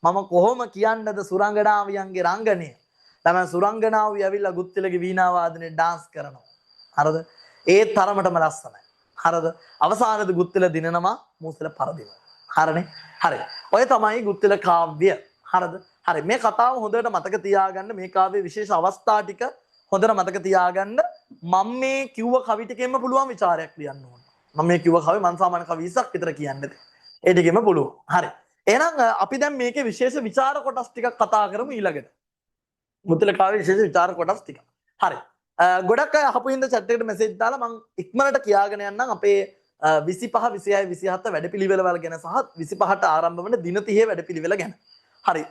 A: මම කොහොම කියන්නද සුරංගනාවියන්ගේ රංගනය. තමයි සුරංගනාවිය ඇවිල්ලා ගුත්තිලගේ වීණා වාදනයේ ඩාන්ස් කරනවා. හරිද? ඒ තරමටම ලස්සනයි. හරිද? අවසානයේදී ගුත්තිල දිනනවා මූසිල පරදිනවා. හරිනේ? හරි. ඔය තමයි ගුත්තිල කාව්‍ය. හරිද? හරි. මේ කතාව හොඳට මතක තියාගන්න. මේ කාව්‍යයේ විශේෂ අවස්ථා ටික හොඳට මතක තියාගන්න. මම මේ කිව්ව කවි ටිකෙන්ම පුළුවන් ਵਿਚාරයක් ලියන්න ඕන. මම මේ කිව්ව කවි මං සාමාන්‍ය කවි 20ක් විතර කියන්නද. ඒ ටිකෙන්ම පුළුවන්. හරි. එහෙනම් අපි දැන් මේකේ විශේෂ ਵਿਚාර කොටස් ටිකක් කතා කරමු ඊළඟට. ගුත්තිල කාව්‍යයේ විශේෂ ਵਿਚාර කොටස් ටික. හරි. ගොඩක් අය අහපු හින්දා chat එකට message දාලා මම ඉක්මනට කියාගෙන යන්නම් අපේ 25 26 27 වැඩපිළිවෙළවල ගැන සහ 25ට ආරම්භ වන දින 30 වැඩපිළිවෙල ගැන. හරි.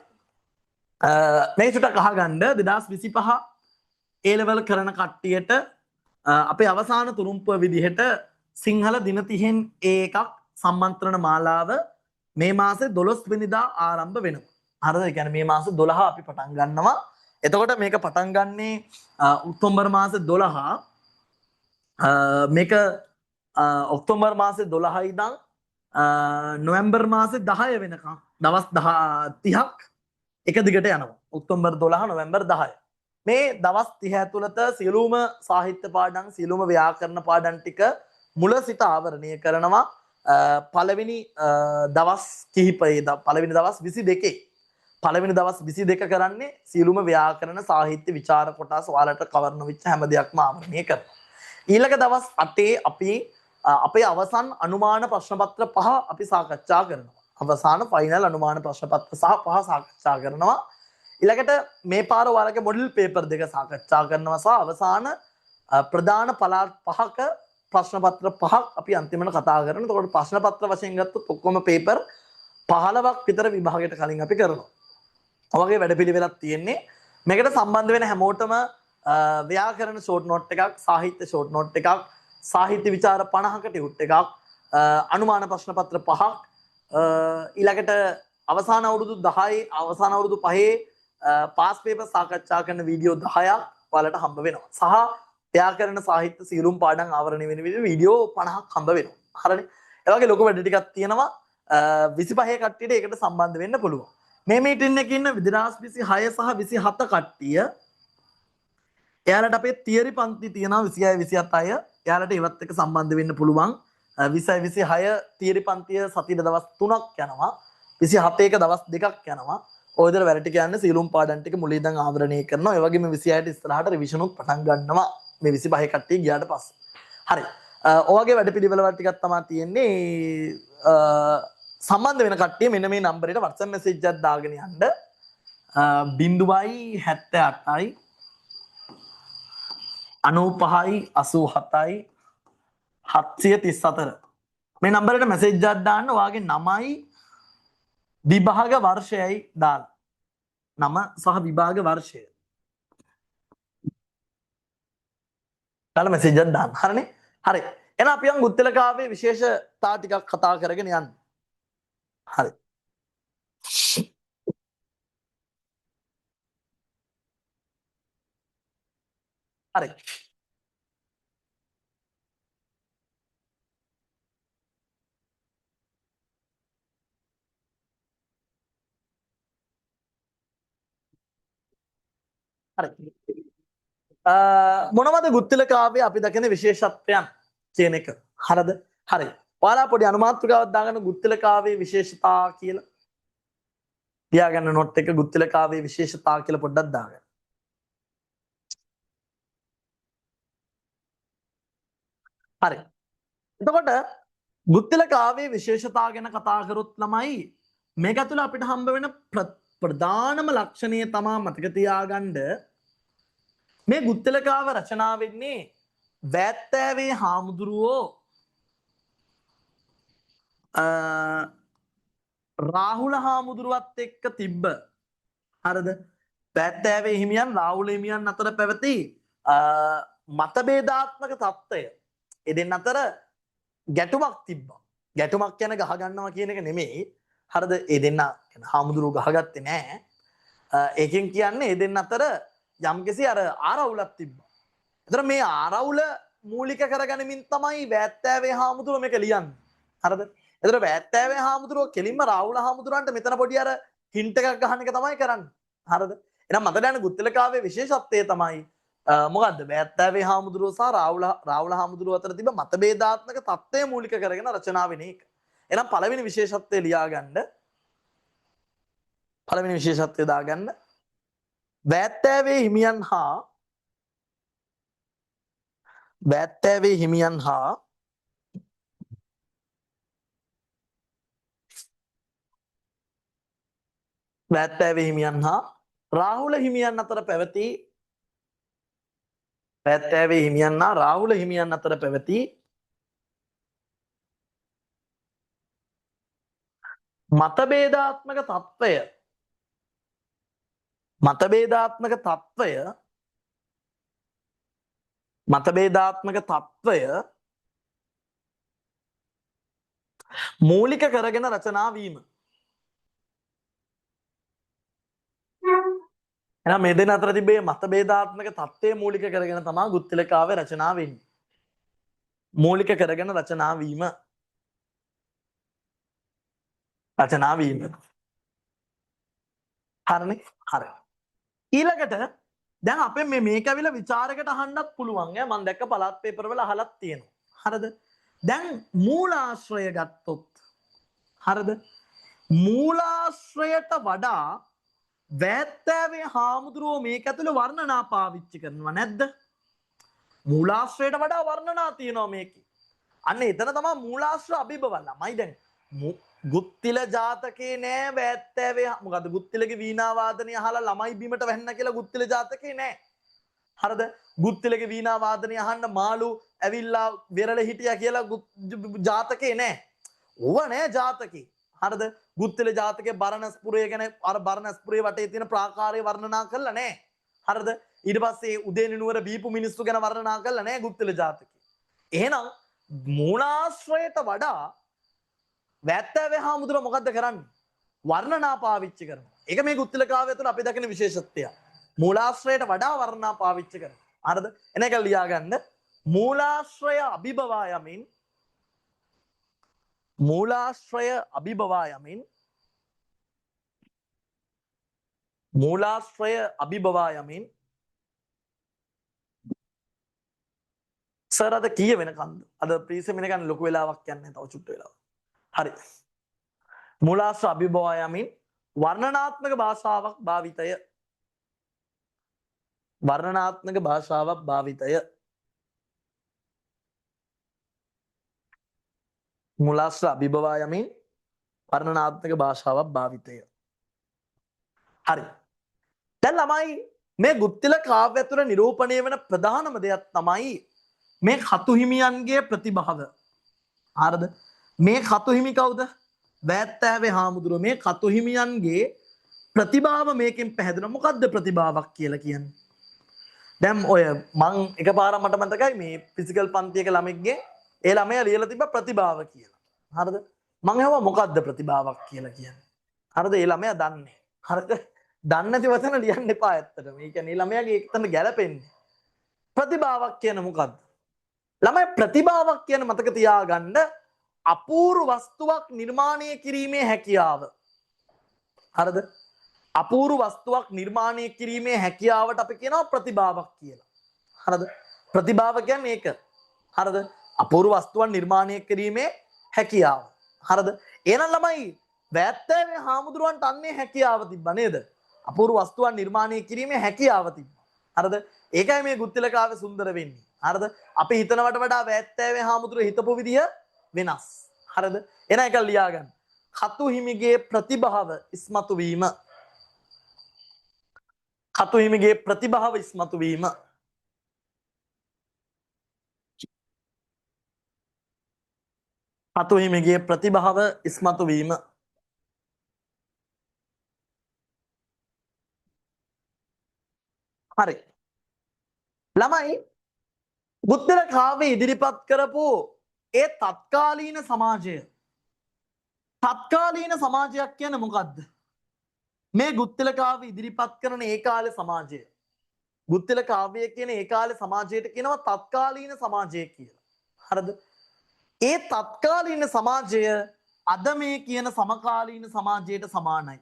A: මේ චුට්ටක් අහගන්න 2025 A level කරන කට්ටියට අපේ අවසාන තුරුම්පුව විදිහට සිංහල දින 30න් එකක් සම්මන්ත්‍රණ මාලාව මේ මාසේ 12 වෙනිදා ආරම්භ වෙනවා. හරිද? ඒ කියන්නේ මේ මාසේ 12 අපි පටන් ගන්නවා. එතකොට මේක පටන් ගන්නේ ඔක්තෝබර් මාසේ 12 මේක ඔක්තෝබර් මාසේ 12 ඉඳන් නොවැම්බර් මාසේ 10 වෙනකම් දවස් 30ක් එක දිගට යනවා. ඔක්තෝබර් 12 නොවැම්බර් 10. මේ දවස් 30 ඇතුළත සියලුම සාහිත්‍ය පාඩම් සියලුම ව්‍යාකරණ පාඩම් ටික මුල සිට ආවරණය කරනවා. පළවෙනි දවස් කිහිපයේ පළවෙනි දවස් 22 පළවෙනි දවස් 22 කරන්නේ සියලුම ව්‍යාකරණ සාහිත්‍ය විචාර කොටස් ඔයාලට කවරන වෙච්ච හැම දෙයක්ම ආවරණය කරනවා. ඊළඟ දවස් 8 අපි අපේ අවසන් අනුමාන ප්‍රශ්න පත්‍ර 5 අපි සාකච්ඡා කරනවා. අවසාන ෆයිනල් අනුමාන ප්‍රශ්න පත්‍ර සහ 5 සාකච්ඡා කරනවා. ඊළඟට මේ පාර ඔයාලගේ මොඩල් පේපර් දෙක සාකච්ඡා කරනවා සහ අවසාන ප්‍රධාන පළාත් 5ක ප්‍රශ්න පත්‍ර 5ක් අපි අන්තිමට කතා කරනවා. එතකොට ප්‍රශ්න පත්‍ර වශයෙන් ගත්තොත් ඔක්කොම පේපර් 15ක් විතර විභාගයට කලින් අපි කරනවා. ඔයගේ වැඩපිළිවෙලක් තියෙන්නේ. මේකට සම්බන්ධ වෙන හැමෝටම ව්‍යාකරණ ෂෝට් නෝට් එකක්, සාහිත්‍ය ෂෝට් නෝට් එකක්, සාහිත්‍ය විචාර 50ක ටියුට් එකක්, අනුමාන ප්‍රශ්න පත්‍ර 5ක්, ඊළඟට අවසාන අවුරුදු 10 අවසාන අවුරුදු 5 පාස් පේපර් සාකච්ඡා කරන වීඩියෝ 10ක් ඔයාලට හම්බ වෙනවා. සහ ව්‍යාකරණ සාහිත්‍ය සියලුම පාඩම් ආවරණය වෙන වීඩියෝ 50ක් හම්බ වෙනවා. හරිනේ? ඒ වගේ ලොකු වැඩ ටිකක් තියෙනවා. 25 කට්ටියට ඒකට සම්බන්ධ වෙන්න පුළුවන්. මේ මීටින් එකේ ඉන්න 2026 සහ 27 කට්ටිය එයාලට අපේ තියරි පන්ති තියෙනවා 26 27 අය. එයාලට ඒවත් එක්ක සම්බන්ධ වෙන්න පුළුවන්. 26 26 තියරි පන්තිය සතියේ දවස් 3ක් යනවා. 27 එක දවස් 2ක් යනවා. ඔය විතර වැඩ ටික යන්නේ සීලුම් පාඩම් ටික මුලින් ඉඳන් ආවරණය කරනවා. ඒ වගේම 26ට ඉස්සරහට රිවිෂන් උත් පටන් ගන්නවා. මේ 25 කට්ටිය ගියාට පස්සේ. හරි. ඔයගේ වැඩ පිළිවෙල ටිකක් තමයි තියෙන්නේ. සම්බන්ධ වෙන කට්ටිය මෙන්න මේ නම්බරයට WhatsApp message එකක් දාගෙන යන්න 0.78යි 95යි 87යි 734 මේ නම්බරයට message එකක් දාන්න. ඔයාගේ නමයි විභාග වර්ෂයයි දාන්න. නම සහ විභාග වර්ෂය දාලා message එකක් දාන්න. හරිනේ? හරි. එහෙනම් අපි යන් ගුත්තිල කාව්‍යයේ විශේෂතා ටිකක් කතා කරගෙන යන්න. හරි. හරි. හරි. මොනවද ගුත්තිල කාව්‍ය අපි දකින විශේෂත්වයන් කියන එක. හරිද? හරි. ඔයාලා පොඩි අනුමාත්‍රිකාවක් දාගන්න ගුත්තිල කාව්‍යයේ විශේෂතා කියලා. තියාගන්න නොට් එක ගුත්තිල කාව්‍යයේ විශේෂතා කියලා පොඩ්ඩක් දාගන්න. හරි. එතකොට ගුත්තිල කාව්‍යයේ විශේෂතා ගැන කතා කරොත් ළමයි මේක ඇතුළේ අපිට හම්බ වෙන ප්‍රධානම ලක්ෂණය තමයි මතක තියාගන්න මේ ගුත්තිල කාව්‍ය රචනා වෙන්නේ වැත්තෑවේ හාමුදුරුවෝ රාහුල හාමුදුරුවත් එක්ක තිබ්බ හරිද වැත්තෑවේ හිමියන් රාහුල හිමියන් අතර පැවති මතභේදාත්මක තත්ත්වය ඒ දෙන්න අතර ගැටුමක් තිබ්බා. ගැටුමක් කියන ගහගන්නවා කියන එක නෙමෙයි. හරිද? ඒ දෙන්න හාමුදුරුවෝ ගහගත්තේ නෑ. ඒකෙන් කියන්නේ ඒ දෙන්න අතර යම්කිසි අර ආරවුලක් තිබ්බා. ඒතර මේ ආරවුල මූලික කරගනිමින් තමයි වැත්තෑවේ හාමුදුරුවෝ මේක ලියන්නේ. හරිද? ඒතර වැත්තෑවේ හාමුදුරුවෝ කෙලින්ම රාහුල හාමුදුරුවන්ට මෙතන පොඩි අර හින්ට් එකක් ගහන එක තමයි කරන්නේ. හරිද? එහෙනම් මතක ගන්න ගුත්තිල කාව්‍යයේ විශේෂත්වය තමයි මොකද්ද වැත්තෑවේ හාමුදුරුවෝ සහ රාහුල හාමුදුරුවෝ අතර තිබෙන මතභේදාත්මක තත්ත්වය මූලික කරගෙන රචනා වෙන එක. එහෙනම් පළවෙනි විශේෂත්වය ලියා ගන්න. පළවෙනි විශේෂත්වය දාගන්න. වැත්තෑවේ හිමියන් හා වැත්තෑවේ හිමියන් හා වැත්තෑවේ හිමියන් හා රාහුල හිමියන් අතර පැවති වැත්තෑවේ හිමියන් හා රාහුල හිමියන් අතර පැවති මතභේදාත්මක තත්ත්වය මූලික කරගෙන රචනා වීම. එහෙනම් මේ දෙන්න අතර තිබේ මතභේදාත්මක තත්ත්වය මූලික කරගෙන තමයි ගුත්තිල කාව්‍ය රචනා වෙන්නේ. මූලික කරගෙන රචනා වීම. රචනා වීම. හරිනේ? හරි. ඊළඟට දැන් අපේ මේක ඇවිල්ලා විචාරකට අහන්නත් පුළුවන් ඈ මම දැක්ක පළාත් පේපර් වල අහලත් තියෙනවා. හරිද? දැන් මූලාශ්‍රය ගත්තොත් හරිද? මූලාශ්‍රයට වඩා වැත්තෑවේ හාමුදුරුවෝ මේක ඇතුළේ වර්ණනා පාවිච්චි කරනවා නැද්ද? මූලාශ්‍රයට වඩා වර්ණනා තියෙනවා මේකේ. අන්න එතන තමයි මූලාශ්‍ර අභිබවලමයි දැන් ගුත්තිල ජාතකේ නෑ වැත්තෑවේ මොකද ගුත්තිලගේ වීණා වාදනය අහලා ළමයි බිමට වැහෙන්න කියලා ගුත්තිල ජාතකේ නෑ. හරිද? ගුත්තිලගේ වීණා වාදනය අහන්න මාළු ඇවිල්ලා වෙරළ හිටියා කියලා ජාතකේ නෑ. ඕව නෑ ජාතකේ. හරිද? ගුත්තිල ජාතකයේ බරණස්පුරය ගැන අර බරණස්පුරේ වටේ තියෙන ප්‍රාකාරය වර්ණනා කරලා නෑ. හරිද? ඊට පස්සේ උදේනි නුවර බීපු මිනිස්සු ගැන වර්ණනා කරලා නෑ ගුත්තිල ජාතකේ. එහෙනම් මූලාශ්‍රයට වඩා වැත්තෑවේ හාමුදුරුවෝ මොකද්ද කරන්නේ? වර්ණනා පාවිච්චි කරනවා. ඒක මේ ගුත්තිල කාව්‍ය තුළ අපි දකින විශේෂත්වය. මූලාශ්‍රයට වඩා වර්ණනා පාවිච්චි කරනවා. හරිද? එන එක ලියා ගන්න. මූලාශ්‍රය අභිබවා යමින් මූලාශ්‍රය අභිබවා යමින් මූලාශ්‍රය අභිබවා යමින් සර් අද කීය වෙනකන්ද? අද ප්‍රීසෙම් වෙනකන් ලොකු වෙලාවක් යන්නේ තව චුට්ට වෙලාවක්. හරි. මූලාශ්‍ර අභිබවා යමින් වර්ණනාත්මක භාෂාවක් භාවිතය වර්ණනාත්මක භාෂාවක් භාවිතය මූලාශ්‍ර අභිබවා යමින් වර්ණනාත්මක භාෂාවක් භාවිතය. හරි. දැන් ළමයි මේ ගුත්තිල කාව්‍ය තුළ නිරූපණය වෙන ප්‍රධානම දෙයක් තමයි මේ කතු හිමියන්ගේ ප්‍රතිභාව. හරිද? මේ කතු හිමි කවුද? වැත්තෑවේ හාමුදුරුවෝ. මේ කතු හිමියන්ගේ ප්‍රතිභාව මේකෙන් පැහැදෙනවා. මොකද්ද ප්‍රතිභාවක් කියලා කියන්නේ? දැන් ඔය මං එකපාරක් මට මතකයි මේ ෆිසිකල් පන්තියක ළමෙක්ගේ ඒ ළමයා ලියලා තිබ්බ ප්‍රතිභාව කියලා. හරිද? මං අහුවා මොකද්ද ප්‍රතිභාවක් කියලා කියන්නේ? හරිද? ඒ ළමයා දන්නේ. හරිද? දන්නේ නැති වචන ලියන්න එපා ඇත්තටම. ඒ කියන්නේ ළමයාගේ එක්තන ගැලපෙන්නේ. ප්‍රතිභාවක් කියන්නේ මොකද්ද? ළමයි ප්‍රතිභාවක් කියන්නේ මතක තියාගන්න අපූර්ව වස්තුවක් නිර්මාණය කිරීමේ හැකියාව. හරිද? අපූර්ව වස්තුවක් නිර්මාණය කිරීමේ හැකියාවට අපි කියනවා ප්‍රතිභාවක් කියලා. හරිද? ප්‍රතිභාව කියන්නේ ඒක. හරිද? අපූර්ව වස්තුවක් නිර්මාණය කිරීමේ හැකියාව. හරිද? එහෙනම් ළමයි වැත්තේ හාමුදුරුවන්ට අන්නේ හැකියාව තිබ්බා නේද? අපූර්ව වස්තුවක් නිර්මාණය කිරීමේ හැකියාව තිබ්බා. හරිද? ඒකයි මේ ගුත්තිලකාවේ සුන්දර වෙන්නේ. හරිද? අපි හිතනවට වඩා වැත්තේ හාමුදුරුවෝ හිතපු විදිය වෙනස්. හරිද? එහෙනම් ඒක ලියා ගන්න. කතු හිමිගේ ප්‍රතිභාව ඉස්මතු වීම. කතු හිමිගේ ප්‍රතිභාව ඉස්මතු වීම. කතු හිමිගේ ප්‍රතිභාව ඉස්මතු වීම. හරි. ළමයි බුද්ධල කාව්‍ය ඉදිරිපත් කරපු ඒ තත්කාලීන සමාජය. තත්කාලීන සමාජයක් කියන්නේ මොකද්ද? මේ ගුත්තිල කාව්‍ය ඉදිරිපත් කරන ඒ කාලේ සමාජය. ගුත්තිල කාව්‍ය කියන ඒ කාලේ සමාජයට කියනවා තත්කාලීන සමාජය කියලා. හරිද? ඒ තත්කාලීන සමාජය අද මේ කියන සමකාලීන සමාජයට සමානයි.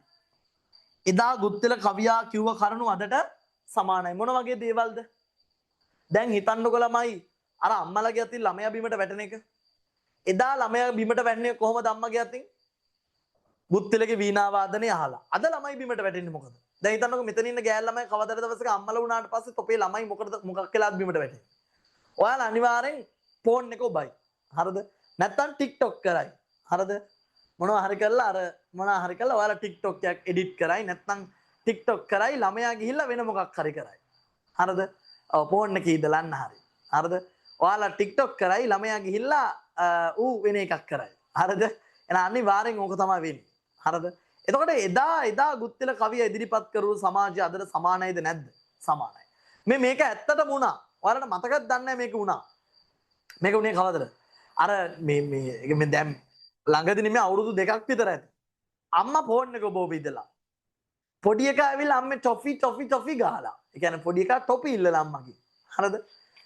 A: එදා ගුත්තිල කවියා කිව්ව කරුණු අදට සමානයි. මොන වගේ දේවල්ද? දැන් හිතන්නකො ළමයි අර අම්මලාගේ අතින් ළමයා බිමට වැටෙන එක. එදා ළමයා බිමට වැටෙන්නේ කොහොමද අම්මගේ අතින්? ගුත්තිලගේ වීණා වාදනය අහලා. අද ළමයි බිමට වැටෙන්නේ මොකද? දැන් හිතන්නකො මෙතන ඉන්න ගෑල් ළමයි කවදාද දවසක අම්මලා වුණාට පස්සේ තොපේ ළමයි මොකක් කියලාද බිමට වැටෙන්නේ? ඔයාලා අනිවාර්යෙන් ෆෝන් එක ඔබයි. හරිද? නැත්තම් TikTok කරයි. හරිද? මොනවා හරි කරලා අර මොනවා හරි කරලා ඔයාලා TikTok එකක් එඩිට් කරයි නැත්තම් TikTok කරයි ළමයා ගිහිල්ලා වෙන මොකක් හරි කරයි. හරිද? ඔව් ෆෝන් එකේ ඉඳලා අන්න හරි. හරිද? ඔයාලා TikTok කරයි ළමයා ගිහිල්ලා ඌ වෙන එකක් කරයි. හරිද? එහෙනම් අනිවාර්යෙන් ඕක තමයි වෙන්නේ. හරිද? එතකොට එදා ගුත්තිල කවිය ඉදිරිපත් කරු සමාජය අදට සමානයිද නැද්ද? සමානයි. මේක ඇත්තටම වුණා. ඔයාලට මතකද දන්නේ මේක වුණා. මේක උනේ කවදද? අර මේ දැන් ළඟදී නෙමෙයි අවුරුදු 2ක් විතර ඇති. අම්මා ෆෝන් එක බෝබ ඉදලා. පොඩි එකා ඇවිල්ලා අම්මේ ටොෆි ගහලා. ඒ කියන්නේ පොඩි එකා ටොපි ඉල්ලලා අම්මගේ. හරිද?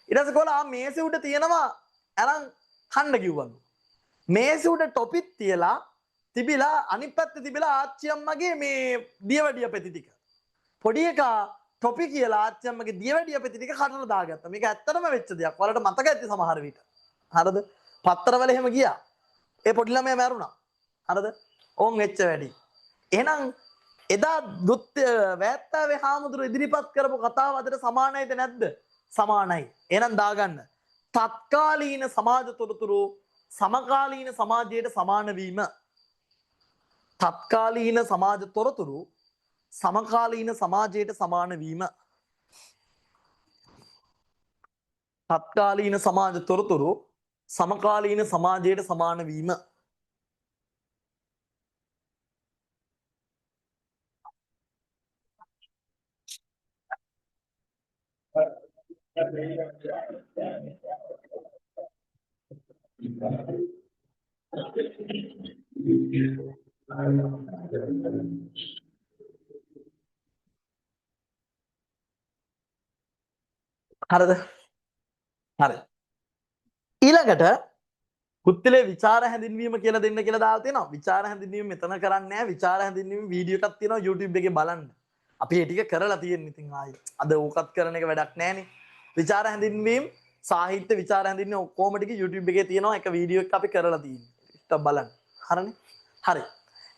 A: ඊට පස්සේ කොහොලා මේසෙ උඩ තියෙනවා අරන් කන්න කිව්වලු. මේසෙ උඩ ටොපිත් තියලා තිබිලා අනිත් පැත්තේ තිබිලා ආච්චි අම්මගේ මේ දියවැඩිය පෙති ටික. පොඩි එකා ටොපි කියලා ආච්චි අම්මගේ දියවැඩිය පෙති ටික කඩලා දාගත්තා. මේක ඇත්තටම වෙච්ච දෙයක්. ඔයාලට මතක ඇති සමහර විට. හරිද? පත්තරවල එහෙම ගියා. ඒ පොඩි ළමයා මැරුණා. හරිද? ඕන් වෙච්ච වැඩි. එහෙනම් එදා වැත්තාවේ හාමුදුරුවෝ ඉදිරිපත් කරපු කතාව අදට සමානයිද නැද්ද? සමානයි. එහෙනම් දාගන්න. තත්කාලීන සමාජ තොරතුරු සමකාලීන සමාජයට සමාන වීම. තත්කාලීන සමාජ තොරතුරු සමකාලීන සමාජයට සමාන වීම. තත්කාලීන සමාජ තොරතුරු සමකාලීන සමාජයට සමාන වීම. හරිද? හරි. ඊළඟට පුත්තිලේ විචාර හැඳින්වීම කියලා දෙන්න කියලා දාලා තියෙනවා. විචාර හැඳින්වීම මෙතන කරන්නේ නැහැ. විචාර හැඳින්වීම වීඩියෝ එකක් තියෙනවා YouTube එකේ බලන්න. අපි ඒ ටික කරලා තියෙන ඉතින් ආයේ. අද ඕකත් කරන එක වැඩක් නැහනේ. විචාර හැඳින්වීම සාහිත්‍ය විචාර හැඳින්වීම ඔක්කොම ටික YouTube එකේ තියෙනවා. එක වීඩියෝ එකක් අපි කරලා තියෙනවා. ඒක බලන්න. හරිනේ? හරි.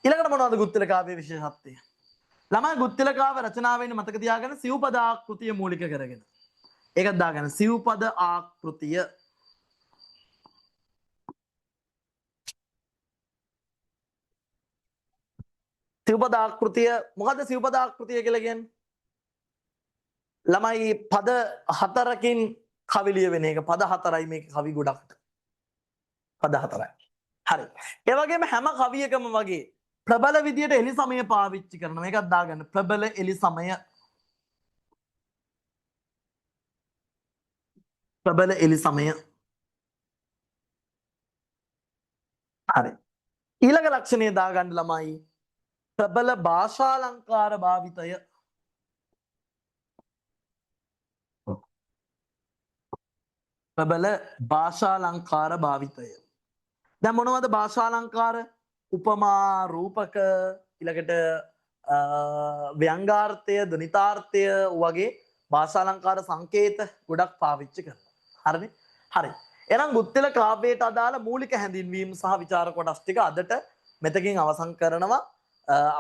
A: ඊළඟට මොනවද ගුත්තිල කාව්‍යයේ විශේෂත්වය? ළමයි ගුත්තිල කාව්‍ය රචනාව වෙන්නේ මතක තියාගන්න සිව්පද ආකෘතිය මූලික කරගෙන. ඒකත් දාගන්න සිව්පද ආකෘතිය. සිව්පද ආකෘතිය මොකද්ද සිව්පද ආකෘතිය කියලා කියන්නේ? ළමයි පද 4කින් කවි ලියවෙන එක. පද 4යි මේක කවි ගොඩක්. පද 4යි. හරි. ඒ වගේම හැම කවියකම වගේ ප්‍රබල විදියට එලි සමය පාවිච්චි කරනවා. මේකත් දාගන්න. ප්‍රබල එලි සමය. ප්‍රබල එලි සමය. හරි. ඊළඟ ලක්ෂණය දාගන්න ළමයි ප්‍රබල භාෂාලංකාර භාවිතය. ප්‍රබල භාෂාලංකාර භාවිතය. දැන් මොනවද භාෂාලංකාර? උපමා, රූපක, ඊළඟට ව්‍යංගාර්ථය, ධනිතාර්ථය වගේ භාෂාලංකාර සංකේත ගොඩක් පාවිච්චි කරනවා. හරිනේ? හරි. එහෙනම් ගුත්තිල කාව්‍යයට අදාළ මූලික හැඳින්වීම් සහ විචාර කොටස් ටික අදට මෙතකින් අවසන් කරනවා.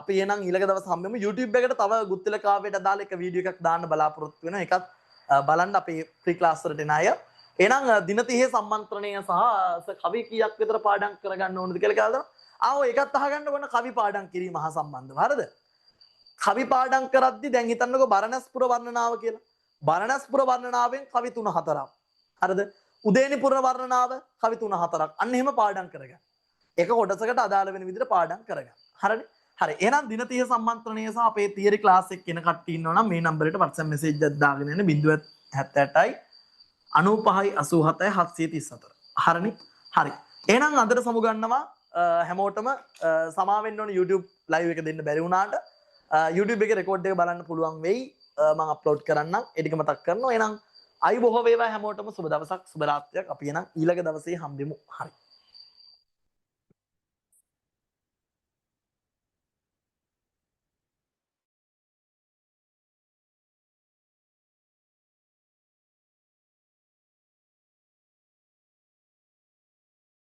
A: අපි එහෙනම් ඊළඟ දවස් හම්බෙමු. YouTube එකට තව ගුත්තිල කාව්‍යයට අදාළ එක වීඩියෝ එකක් දාන්න බලාපොරොත්තු වෙනවා. ඒකත් බලන්න අපේ ෆ්‍රී ක්ලාස් වලට එන අය. එහෙනම් දින 30 සම්මන්ත්‍රණය සහ කවි කීයක් විතර පාඩම් කරගන්න ඕනද කියලා කියලා දානවා. ඒකත් අහගන්න ඕන කවි පාඩම් කිරීම හා සම්බන්ධව. හරිද? කවි පාඩම් කරද්දි දැන් හිතන්නකෝ බරණැස්පුර වර්ණනාව කියලා. බරණැස්පුර වර්ණනාවෙන් කවි 3-4ක්. හරිද? උදේනිපුර වර්ණනාව කවි 3-4ක්. අන්න එහෙම පාඩම් කරගන්න. එක කොටසකට අදාළ වෙන විදිහට පාඩම් කරගන්න. හරිනේ? හරි. එහෙනම් දින 30 සම්මන්ත්‍රණය සහ අපේ තියරි ක්ලාස් එක කෙන කට්ටිය ඉන්නවා නම් මේ නම්බරයට WhatsApp message එකක් දාගෙන යන්න 078යි 95යි 87යි 734. හරිනේ? හරි. එහෙනම් අදට සමුගන්නවා හැමෝටම සමා වෙන්න ඕන YouTube live එක දෙන්න බැරි වුණාට YouTube එකේ රෙකෝඩ් එක බලන්න පුළුවන් වෙයි. මම අප්ලෝඩ් කරන්නම්. ඒ ටික මතක් කරනවා. එහෙනම් අයි බොහෝ වේවා හැමෝටම සුබ දවසක් සුබ රාත්‍රියක්. අපි එහෙනම් ඊළඟ දවසේ හම්බෙමු. හරි.